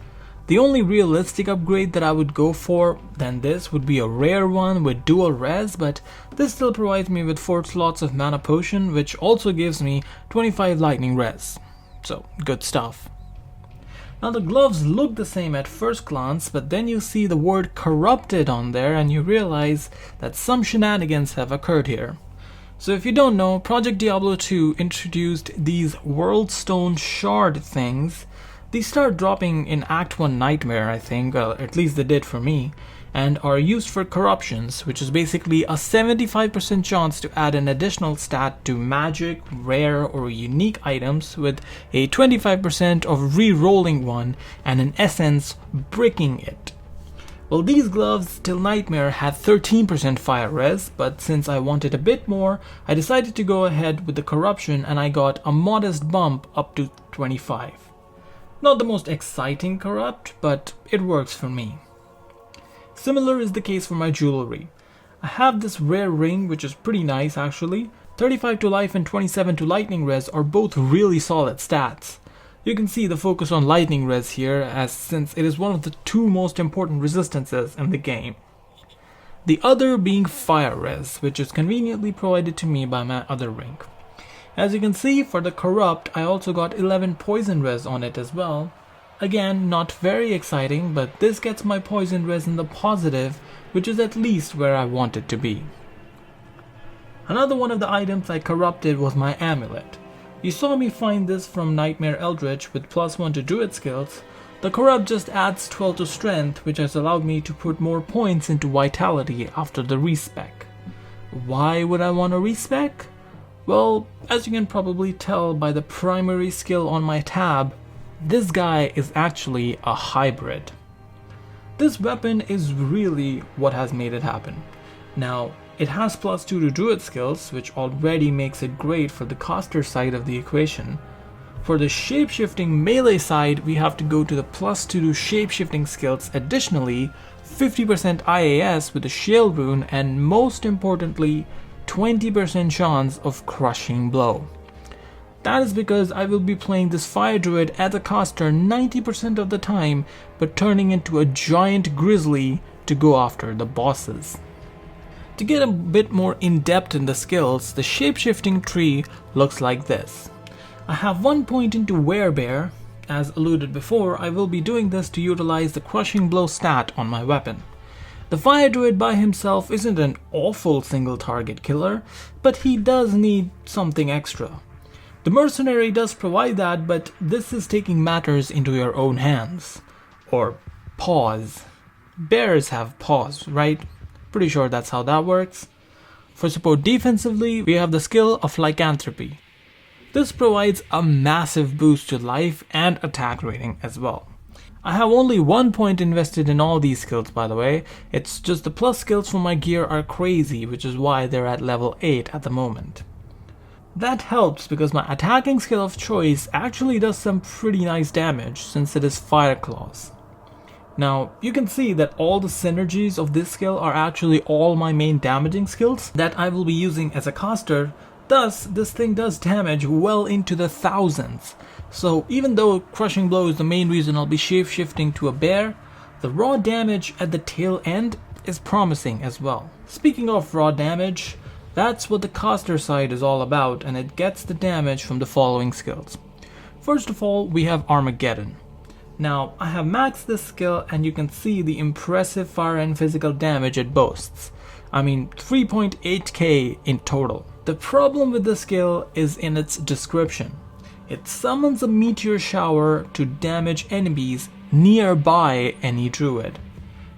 The only realistic upgrade that I would go for than this would be a rare one with dual res, but this still provides me with 4 slots of mana potion, which also gives me 25 lightning res. So, good stuff. Now the gloves look the same at first glance, but then you see the word corrupted on there and you realize that some shenanigans have occurred here. So if you don't know, Project Diablo 2 introduced these World Stone Shard things. These start dropping in Act 1 Nightmare, I think, at least they did for me, and are used for corruptions, which is basically a 75% chance to add an additional stat to magic, rare, or unique items with a 25% of re-rolling one and in essence bricking it. Well, these gloves till Nightmare had 13% fire res, but since I wanted a bit more, I decided to go ahead with the corruption and I got a modest bump up to 25. Not the most exciting corrupt, but it works for me. Similar is the case for my jewelry. I have this rare ring which is pretty nice actually. 35 to life and 27 to lightning res are both really solid stats. You can see the focus on lightning res here, as since it is one of the 2 most important resistances in the game. The other being fire res, which is conveniently provided to me by my other ring. As you can see, for the corrupt I also got 11 poison res on it as well. Again, not very exciting, but this gets my poison res in the positive, which is at least where I want it to be. Another one of the items I corrupted was my amulet. You saw me find this from Nightmare Eldritch with +1 to druid skills. The corrupt just adds 12 to strength, which has allowed me to put more points into vitality after the respec. Why would I want a respec? Well, as you can probably tell by the primary skill on my tab, this guy is actually a hybrid. This weapon is really what has made it happen. Now, it has +2 to druid skills, which already makes it great for the caster side of the equation. For the shapeshifting melee side, we have to go to the +2 to shapeshifting skills, additionally 50% IAS with the Shale rune, and most importantly 20% chance of crushing blow. That is because I will be playing this Fire Druid as a caster 90% of the time, but turning into a giant grizzly to go after the bosses. To get a bit more in depth in the skills, the shapeshifting tree looks like this. I have 1 point into Werebear. As alluded before, I will be doing this to utilize the crushing blow stat on my weapon. The Fire Druid by himself isn't an awful single target killer, but he does need something extra. The Mercenary does provide that, but this is taking matters into your own hands. Or paws. Bears have paws, right? Pretty sure that's how that works. For support defensively, we have the skill of Lycanthropy. This provides a massive boost to life and attack rating as well. I have only 1 point invested in all these skills, by the way. It's just the plus skills for my gear are crazy, which is why they're at level 8 at the moment. That helps because my attacking skill of choice actually does some pretty nice damage since it is Fire Claws. Now, you can see that all the synergies of this skill are actually all my main damaging skills that I will be using as a caster. Thus, this thing does damage well into the thousands. So even though Crushing Blow is the main reason I'll be shape-shifting to a bear, the raw damage at the tail end is promising as well. Speaking of raw damage, that's what the caster side is all about, and it gets the damage from the following skills. First of all, we have Armageddon. Now, I have maxed this skill and you can see the impressive fire and physical damage it boasts. I mean, 3.8k in total. The problem with the skill is in its description. It summons a meteor shower to damage enemies nearby any druid.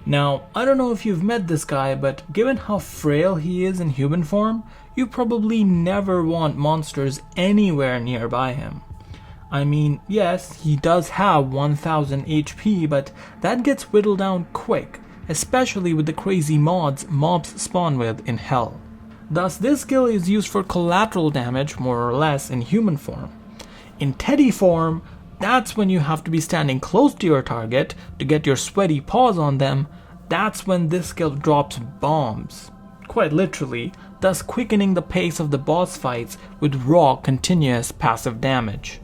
Now, I don't know if you've met this guy, but given how frail he is in human form, you probably never want monsters anywhere nearby him. I mean, yes, he does have 1000 HP, but that gets whittled down quick, especially with the crazy mods mobs spawn with in Hell. Thus, this skill is used for collateral damage, more or less, in human form. In Teddy form, that's when you have to be standing close to your target to get your sweaty paws on them. That's when this skill drops bombs, quite literally, thus quickening the pace of the boss fights with raw, continuous passive damage.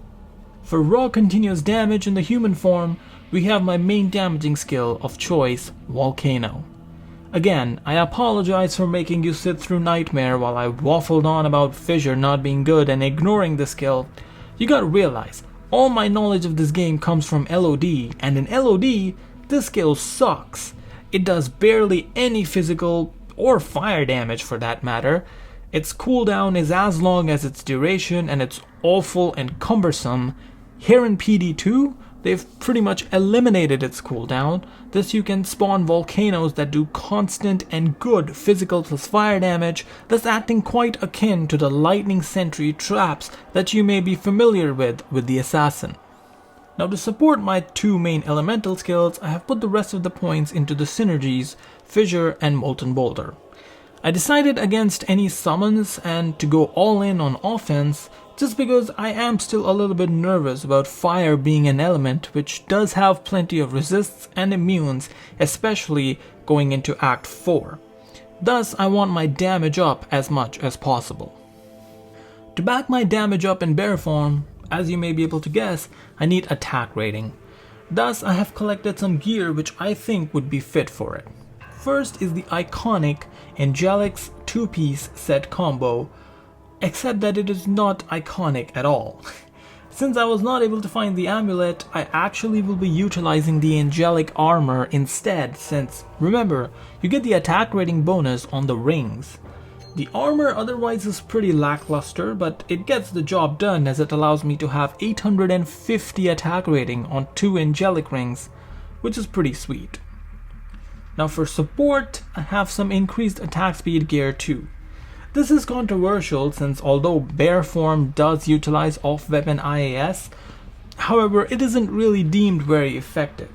For raw continuous damage in the human form, we have my main damaging skill of choice, Volcano. Again, I apologize for making you sit through Nightmare while I waffled on about Fissure not being good and ignoring the skill. You gotta realize, all my knowledge of this game comes from LOD, and in LOD, this skill sucks. It does barely any physical or fire damage for that matter. Its cooldown is as long as its duration and it's awful and cumbersome. Here in PD2, they've pretty much eliminated its cooldown, thus you can spawn volcanoes that do constant and good physical plus fire damage, thus acting quite akin to the lightning sentry traps that you may be familiar with the assassin. Now to support my two main elemental skills, I have put the rest of the points into the synergies, Fissure and Molten Boulder. I decided against any summons and to go all in on offense, just because I am still a little bit nervous about fire being an element which does have plenty of resists and immunes, especially going into Act 4. Thus, I want my damage up as much as possible. To back my damage up in bear form, as you may be able to guess, I need attack rating. Thus, I have collected some gear which I think would be fit for it. First is the iconic Angelic's 2-piece set combo, except that it is not iconic at all. Since I was not able to find the amulet, I actually will be utilizing the angelic armor instead, since, remember, you get the attack rating bonus on the rings. The armor otherwise is pretty lackluster, but it gets the job done as it allows me to have 850 attack rating on 2 angelic rings, which is pretty sweet. Now for support, I have some increased attack speed gear too. This is controversial since although bear form does utilize off-weapon IAS, however it isn't really deemed very effective.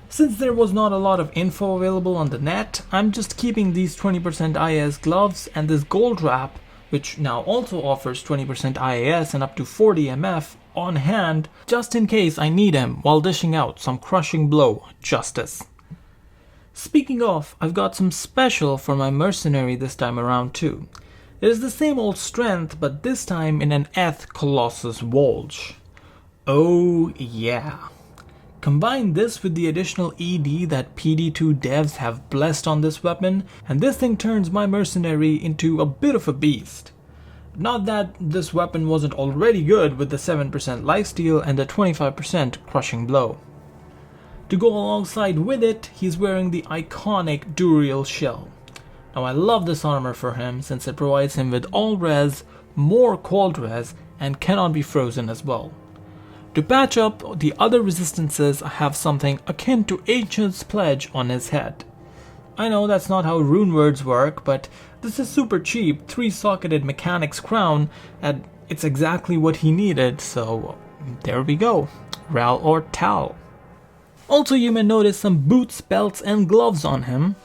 Since there was not a lot of info available on the net, I'm just keeping these 20% IAS gloves and this gold wrap, which now also offers 20% IAS and up to 40 MF, on hand just in case I need them while dishing out some crushing blow justice. Speaking of, I've got some special for my mercenary this time around too. It is the same old strength, but this time in an Eth Colossus Volge. Oh yeah. Combine this with the additional ED that PD2 devs have blessed on this weapon, and this thing turns my mercenary into a bit of a beast. Not that this weapon wasn't already good with the 7% lifesteal and the 25% crushing blow. To go alongside with it, he's wearing the iconic Duriel shell. Now I love this armor for him since it provides him with all res, more cold res, and cannot be frozen as well. To patch up the other resistances, I have something akin to Ancient's Pledge on his head. I know that's not how rune words work, but this is super cheap, 3-socketed mechanic's crown, and it's exactly what he needed, so there we go. Ral or Tal. Also, you may notice some boots, belts, and gloves on him.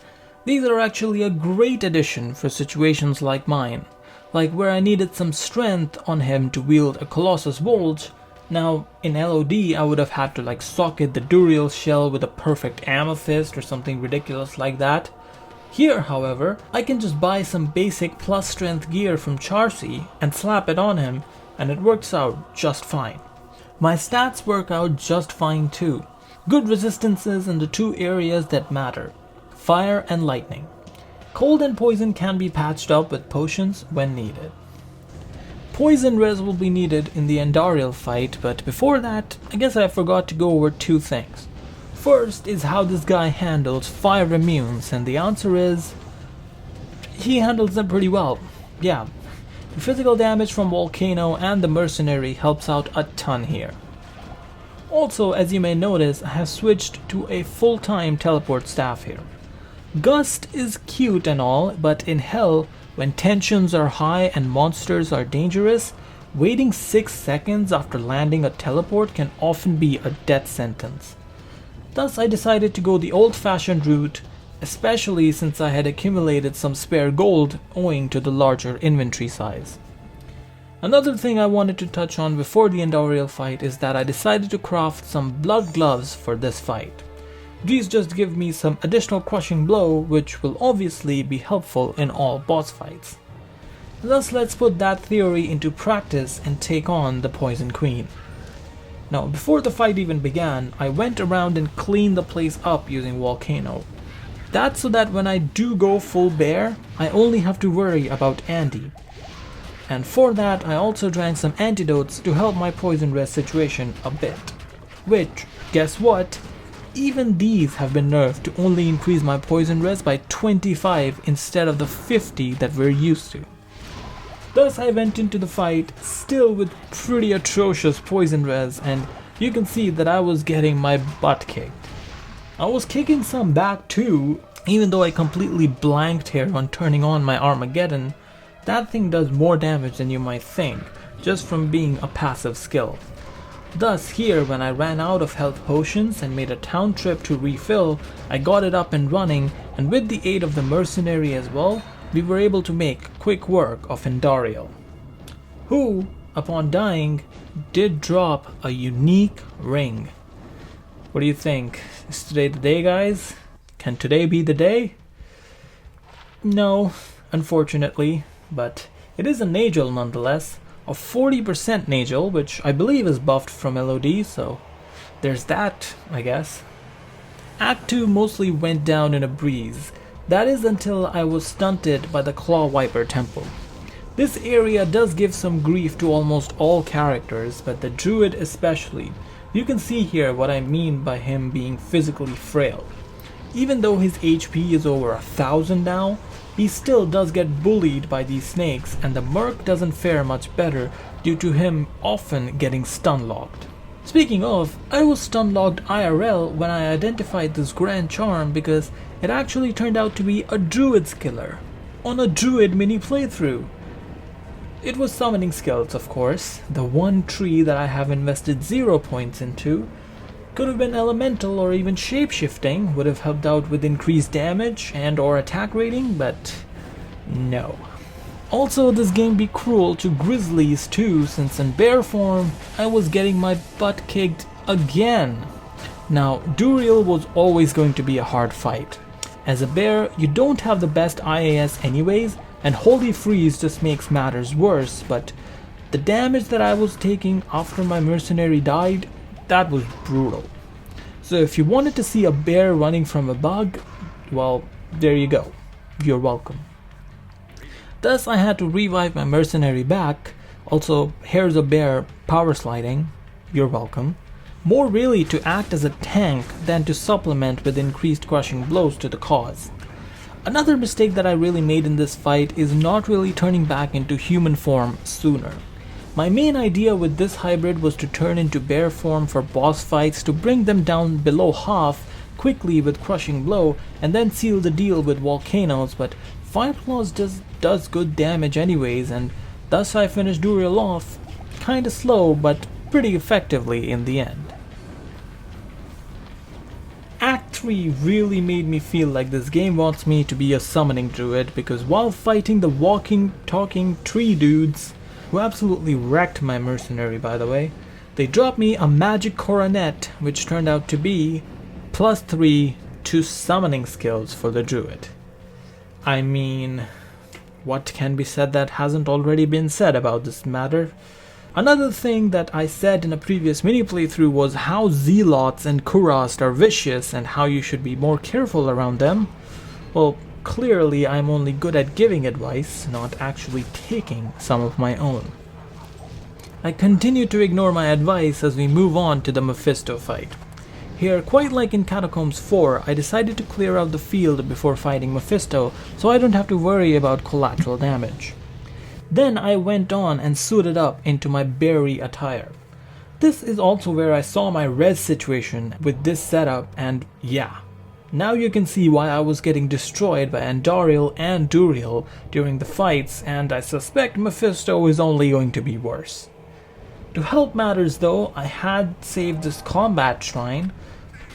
These are actually a great addition for situations like mine, like where I needed some strength on him to wield a Colossus Bolt. Now, in LOD, I would have had to socket the Duriel shell with a perfect amethyst or something ridiculous like that. Here, however, I can just buy some basic plus strength gear from Charcy and slap it on him, and it works out just fine. My stats work out just fine too. Good resistances in the two areas that matter, fire and lightning. Cold and poison can be patched up with potions when needed. Poison res will be needed in the Andariel fight, but before that, I guess I forgot to go over two things. First is how this guy handles fire immunes, and the answer is he handles them pretty well. Yeah, the physical damage from Volcano and the Mercenary helps out a ton here. Also, as you may notice, I have switched to a full-time teleport staff here. Gust is cute and all, but in Hell, when tensions are high and monsters are dangerous, waiting 6 seconds after landing a teleport can often be a death sentence. Thus I decided to go the old-fashioned route, especially since I had accumulated some spare gold owing to the larger inventory size. Another thing I wanted to touch on before the Andariel fight is that I decided to craft some blood gloves for this fight. These just give me some additional crushing blow, which will obviously be helpful in all boss fights. Thus let's put that theory into practice and take on the Poison Queen. Now, before the fight even began, I went around and cleaned the place up using Volcano. That's so that when I do go full bear, I only have to worry about Andy. And for that, I also drank some antidotes to help my poison res situation a bit. Which, guess what? Even these have been nerfed to only increase my poison res by 25 instead of the 50 that we're used to. Thus I went into the fight still with pretty atrocious poison res, and you can see that I was getting my butt kicked. I was kicking some back too, even though I completely blanked here on turning on my Armageddon. That thing does more damage than you might think, just from being a passive skill. Thus here, when I ran out of health potions and made a town trip to refill, I got it up and running, and with the aid of the Mercenary as well, we were able to make quick work of Andariel, who, upon dying, did drop a unique ring. What do you think? Is today the day, guys? Can today be the day? No, unfortunately, but it is a Nagel nonetheless, a 40% Nagel, which I believe is buffed from LOD, so there's that, I guess. Act 2 mostly went down in a breeze. That is until I was stunted by the Claw Viper Temple. This area does give some grief to almost all characters, but the Druid especially. You can see here what I mean by him being physically frail. Even though his HP is over 1,000 now, he still does get bullied by these snakes, and the Merc doesn't fare much better due to him often getting stun locked. Speaking of, I was stun locked IRL when I identified this Grand Charm because it actually turned out to be a Druid's killer on a Druid mini playthrough. It was summoning skills, of course. The one tree that I have invested 0 points into. Could have been elemental or even shapeshifting, would have helped out with increased damage and or attack rating, but no. Also, this game be cruel to grizzlies too, since in bear form, I was getting my butt kicked again. Now, Duriel was always going to be a hard fight. As a bear, you don't have the best IAS anyways, and Holy Freeze just makes matters worse, but the damage that I was taking after my mercenary died, that was brutal. So if you wanted to see a bear running from a bug, well, there you go. You're welcome. Thus I had to revive my mercenary back. Also, here's a bear power sliding. You're welcome. More really to act as a tank than to supplement with increased crushing blows to the cause. Another mistake that I really made in this fight is not really turning back into human form sooner. My main idea with this hybrid was to turn into bear form for boss fights to bring them down below half quickly with crushing blow and then seal the deal with volcanoes, but Fire Claws does good damage anyways, and thus I finished Duriel off kinda slow but pretty effectively in the end. tree really made me feel like this game wants me to be a summoning druid, because while fighting the walking, talking tree dudes, who absolutely wrecked my mercenary by the way, they dropped me a magic coronet, which turned out to be +3 to summoning skills for the druid. I mean, what can be said that hasn't already been said about this matter? Another thing that I said in a previous mini playthrough was how zealots and kurast are vicious and how you should be more careful around them. Well, clearly I'm only good at giving advice, not actually taking some of my own. I continue to ignore my advice as we move on to the Mephisto fight. Here, quite like in Catacombs 4, I decided to clear out the field before fighting Mephisto so I don't have to worry about collateral damage. Then I went on and suited up into my berry attire. This is also where I saw my res situation with this setup, and yeah. Now you can see why I was getting destroyed by Andariel and Duriel during the fights, and I suspect Mephisto is only going to be worse. To help matters though, I had saved this combat shrine.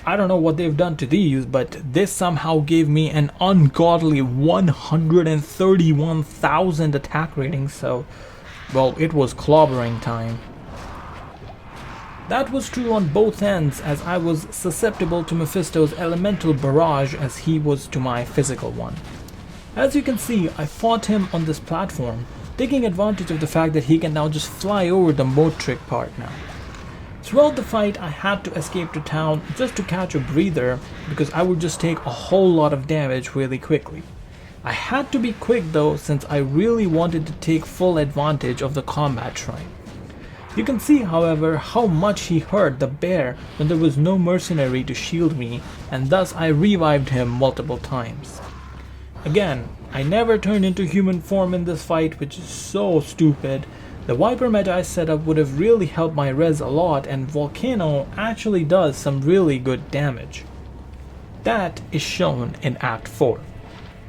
I don't know what they've done to these, but this somehow gave me an ungodly 131,000 attack rating, so, well, it was clobbering time. That was true on both ends, as I was susceptible to Mephisto's elemental barrage as he was to my physical one. As you can see, I fought him on this platform, taking advantage of the fact that he can now just fly over the moat trick part now. Throughout the fight, I had to escape to town just to catch a breather because I would just take a whole lot of damage really quickly. I had to be quick though, since I really wanted to take full advantage of the combat shrine. You can see, however, how much he hurt the bear when there was no mercenary to shield me, and thus I revived him multiple times. Again, I never turned into human form in this fight, which is so stupid. The Viper Magi setup would have really helped my res a lot, and Volcano actually does some really good damage. That is shown in Act 4.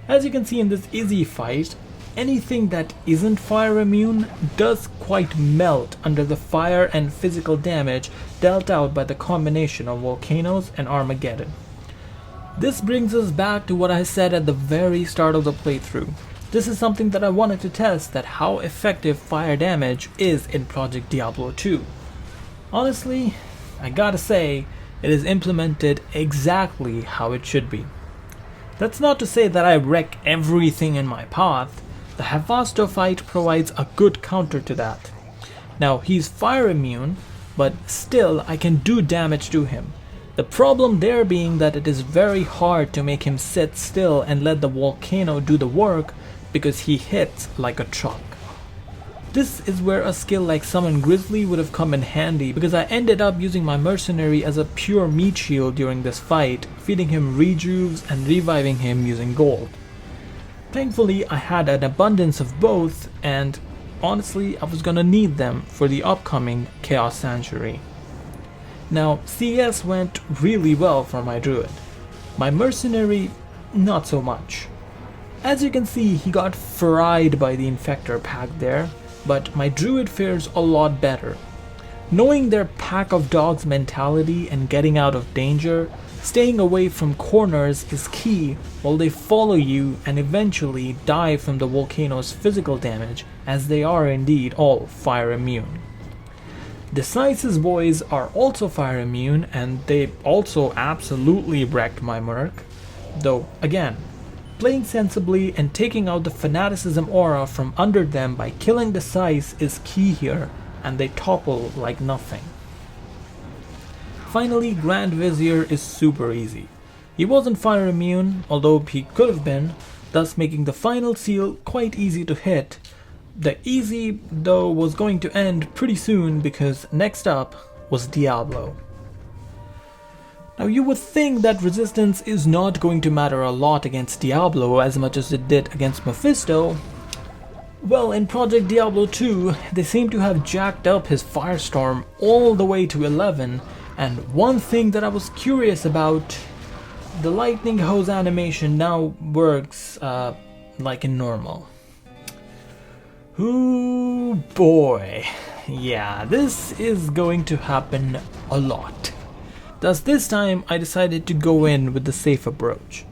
As you can see in this easy fight, anything that isn't fire immune does quite melt under the fire and physical damage dealt out by the combination of Volcanoes and Armageddon. This brings us back to what I said at the very start of the playthrough. This is something that I wanted to test, that how effective fire damage is in Project Diablo 2. Honestly, I gotta say, it is implemented exactly how it should be. That's not to say that I wreck everything in my path. The Hephasto fight provides a good counter to that. Now, he's fire immune, but still I can do damage to him. The problem there being that it is very hard to make him sit still and let the Volcano do the work, because he hits like a truck. This is where a skill like Summon Grizzly would have come in handy, because I ended up using my mercenary as a pure meat shield during this fight, feeding him rejuves and reviving him using gold. Thankfully, I had an abundance of both, and honestly I was gonna need them for the upcoming Chaos Sanctuary. Now, CS went really well for my druid. My mercenary, not so much. As you can see, he got fried by the Infector pack there, but my druid fares a lot better. Knowing their pack of dogs mentality and getting out of danger, staying away from corners is key while they follow you and eventually die from the Volcano's physical damage, as they are indeed all fire immune. Decice's boys are also fire immune, and they also absolutely wrecked my merc, though again, playing sensibly and taking out the fanaticism aura from under them by killing Decice is key here, and they topple like nothing. Finally, Grand Vizier is super easy. He wasn't fire immune, although he could have been, thus making the final seal quite easy to hit. The easy, though, was going to end pretty soon because next up was Diablo. Now you would think that resistance is not going to matter a lot against Diablo as much as it did against Mephisto. Well, in Project Diablo 2, they seem to have jacked up his Firestorm all the way to 11, and one thing that I was curious about, the lightning hose animation now works like in normal. Ooh boy, yeah, this is going to happen a lot. Thus this time I decided to go in with the safe approach.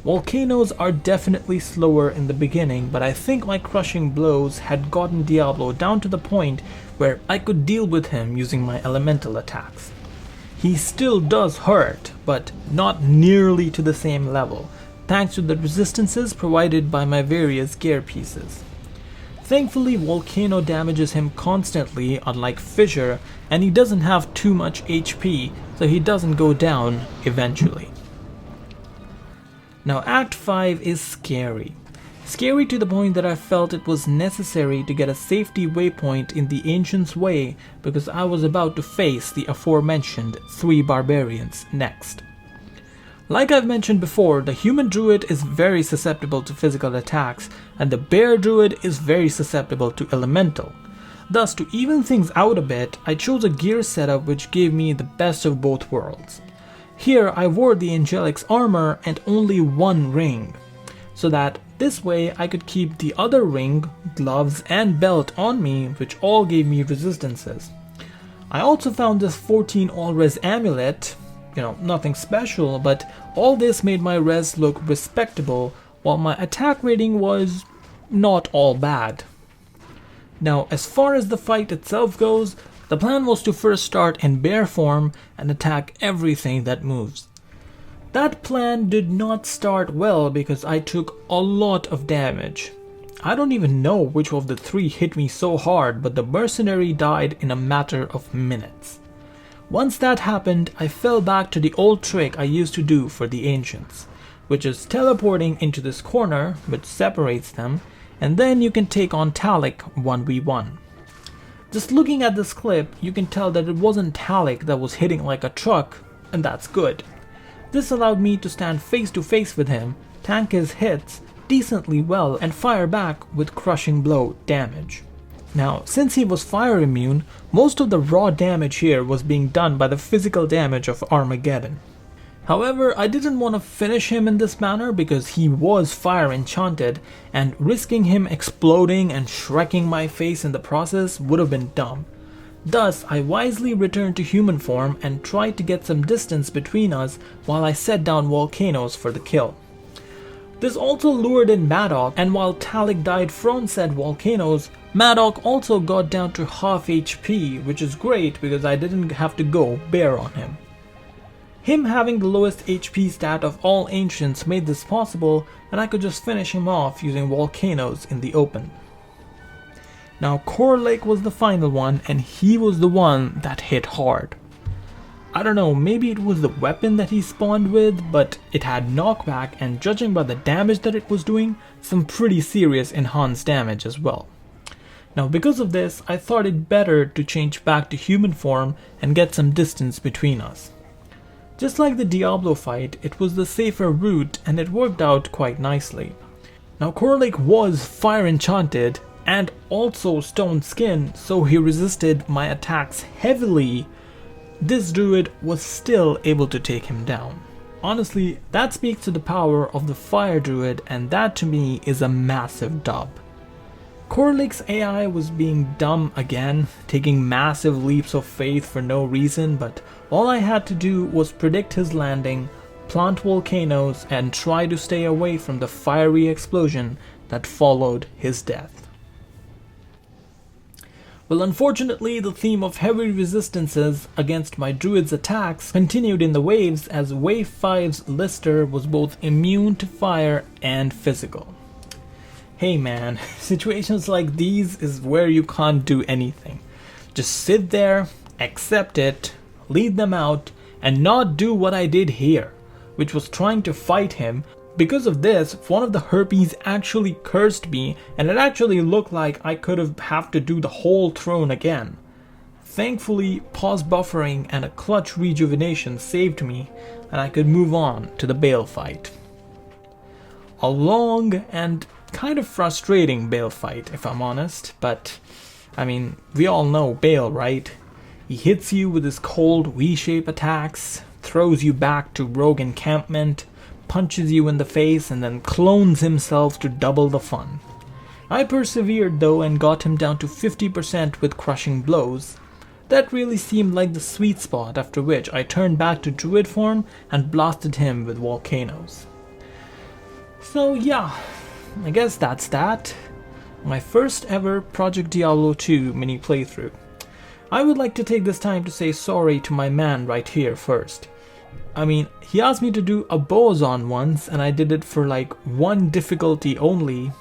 Volcanoes are definitely slower in the beginning, but I think my crushing blows had gotten Diablo down to the point where I could deal with him using my elemental attacks. He still does hurt, but not nearly to the same level, thanks to the resistances provided by my various gear pieces. Thankfully, Volcano damages him constantly, unlike Fissure, and he doesn't have too much HP, so he doesn't go down eventually. Now Act 5 is scary. Scary to the point that I felt it was necessary to get a safety waypoint in the Ancient's Way because I was about to face the aforementioned 3 barbarians next. Like I've mentioned before, the human druid is very susceptible to physical attacks and the bear druid is very susceptible to elemental. Thus, to even things out a bit, I chose a gear setup which gave me the best of both worlds. Here I wore the Angelic's armor and only one ring, so that this way I could keep the other ring, gloves and belt on me, which all gave me resistances. I also found this 14 all-res amulet, nothing special, but all this made my res look respectable while my attack rating was not all bad. Now as far as the fight itself goes, the plan was to first start in bear form and attack everything that moves. That plan did not start well because I took a lot of damage. I don't even know which of the 3 hit me so hard, but the mercenary died in a matter of minutes. Once that happened, I fell back to the old trick I used to do for the ancients, which is teleporting into this corner, which separates them, and then you can take on Talik 1v1. Just looking at this clip, you can tell that it wasn't Talik that was hitting like a truck, and that's good. This allowed me to stand face to face with him, tank his hits decently well, and fire back with crushing blow damage. Now, since he was fire immune, most of the raw damage here was being done by the physical damage of Armageddon. However, I didn't want to finish him in this manner because he was fire enchanted, and risking him exploding and shrekking my face in the process would have been dumb. Thus, I wisely returned to human form and tried to get some distance between us while I set down volcanoes for the kill. This also lured in Maggot, and while Talik died from said volcanoes, Maggot also got down to half HP, which is great because I didn't have to go bear on him. Him having the lowest HP stat of all ancients made this possible, and I could just finish him off using volcanoes in the open. Now Core Lake was the final one, and he was the one that hit hard. I don't know, maybe it was the weapon that he spawned with, but it had knockback, and judging by the damage that it was doing, some pretty serious enhanced damage as well. Now because of this, I thought it better to change back to human form and get some distance between us. Just like the Diablo fight, it was the safer route and it worked out quite nicely. Now Core Lake was fire enchanted and also stone skin, so he resisted my attacks heavily. This druid was still able to take him down. Honestly, that speaks to the power of the Fire Druid, and that to me is a massive dub. Core Lake's AI was being dumb again, taking massive leaps of faith for no reason, but all I had to do was predict his landing, plant volcanoes, and try to stay away from the fiery explosion that followed his death. Well, unfortunately, the theme of heavy resistances against my druid's attacks continued in the waves, as Wave 5's Lister was both immune to fire and physical. Hey man, situations like these is where you can't do anything. Just sit there, accept it, lead them out, and not do what I did here, which was trying to fight him. Because of this, one of the harpies actually cursed me, and it actually looked like I could have to do the whole throne again. Thankfully, pause buffering and a clutch rejuvenation saved me, and I could move on to the Bale fight. A long and kind of frustrating Bale fight, if I'm honest, but I mean, we all know Bale, right? He hits you with his cold V-shape attacks, throws you back to rogue encampment, punches you in the face, and then clones himself to double the fun. I persevered though and got him down to 50% with crushing blows. That really seemed like the sweet spot, after which I turned back to Druid form and blasted him with volcanoes. So yeah, I guess that's that. My first ever Project Diablo 2 mini playthrough. I would like to take this time to say sorry to my man right here first. I mean, he asked me to do a boson once and I did it for like one difficulty only.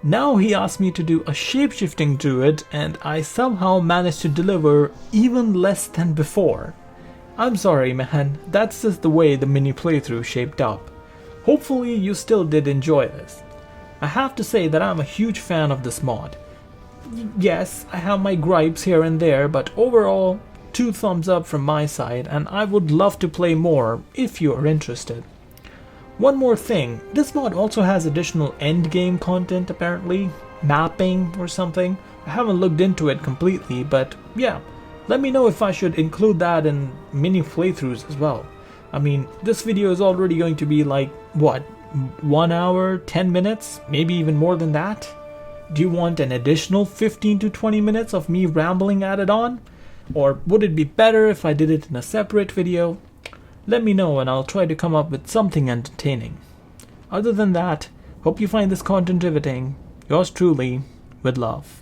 Now he asked me to do a shapeshifting druid and I somehow managed to deliver even less than before. I'm sorry man, that's just the way the mini playthrough shaped up. Hopefully you still did enjoy this. I have to say that I'm a huge fan of this mod. Yes, I have my gripes here and there, but overall, 2 thumbs up from my side, and I would love to play more if you are interested. One more thing, this mod also has additional endgame content apparently, mapping or something. I haven't looked into it completely, but yeah, let me know if I should include that in mini playthroughs as well. I mean, this video is already going to be like, what, 1 hour, 10 minutes, maybe even more than that? Do you want an additional 15 to 20 minutes of me rambling added on? Or would it be better if I did it in a separate video? Let me know and I'll try to come up with something entertaining. Other than that, hope you find this content riveting. Yours truly, with love.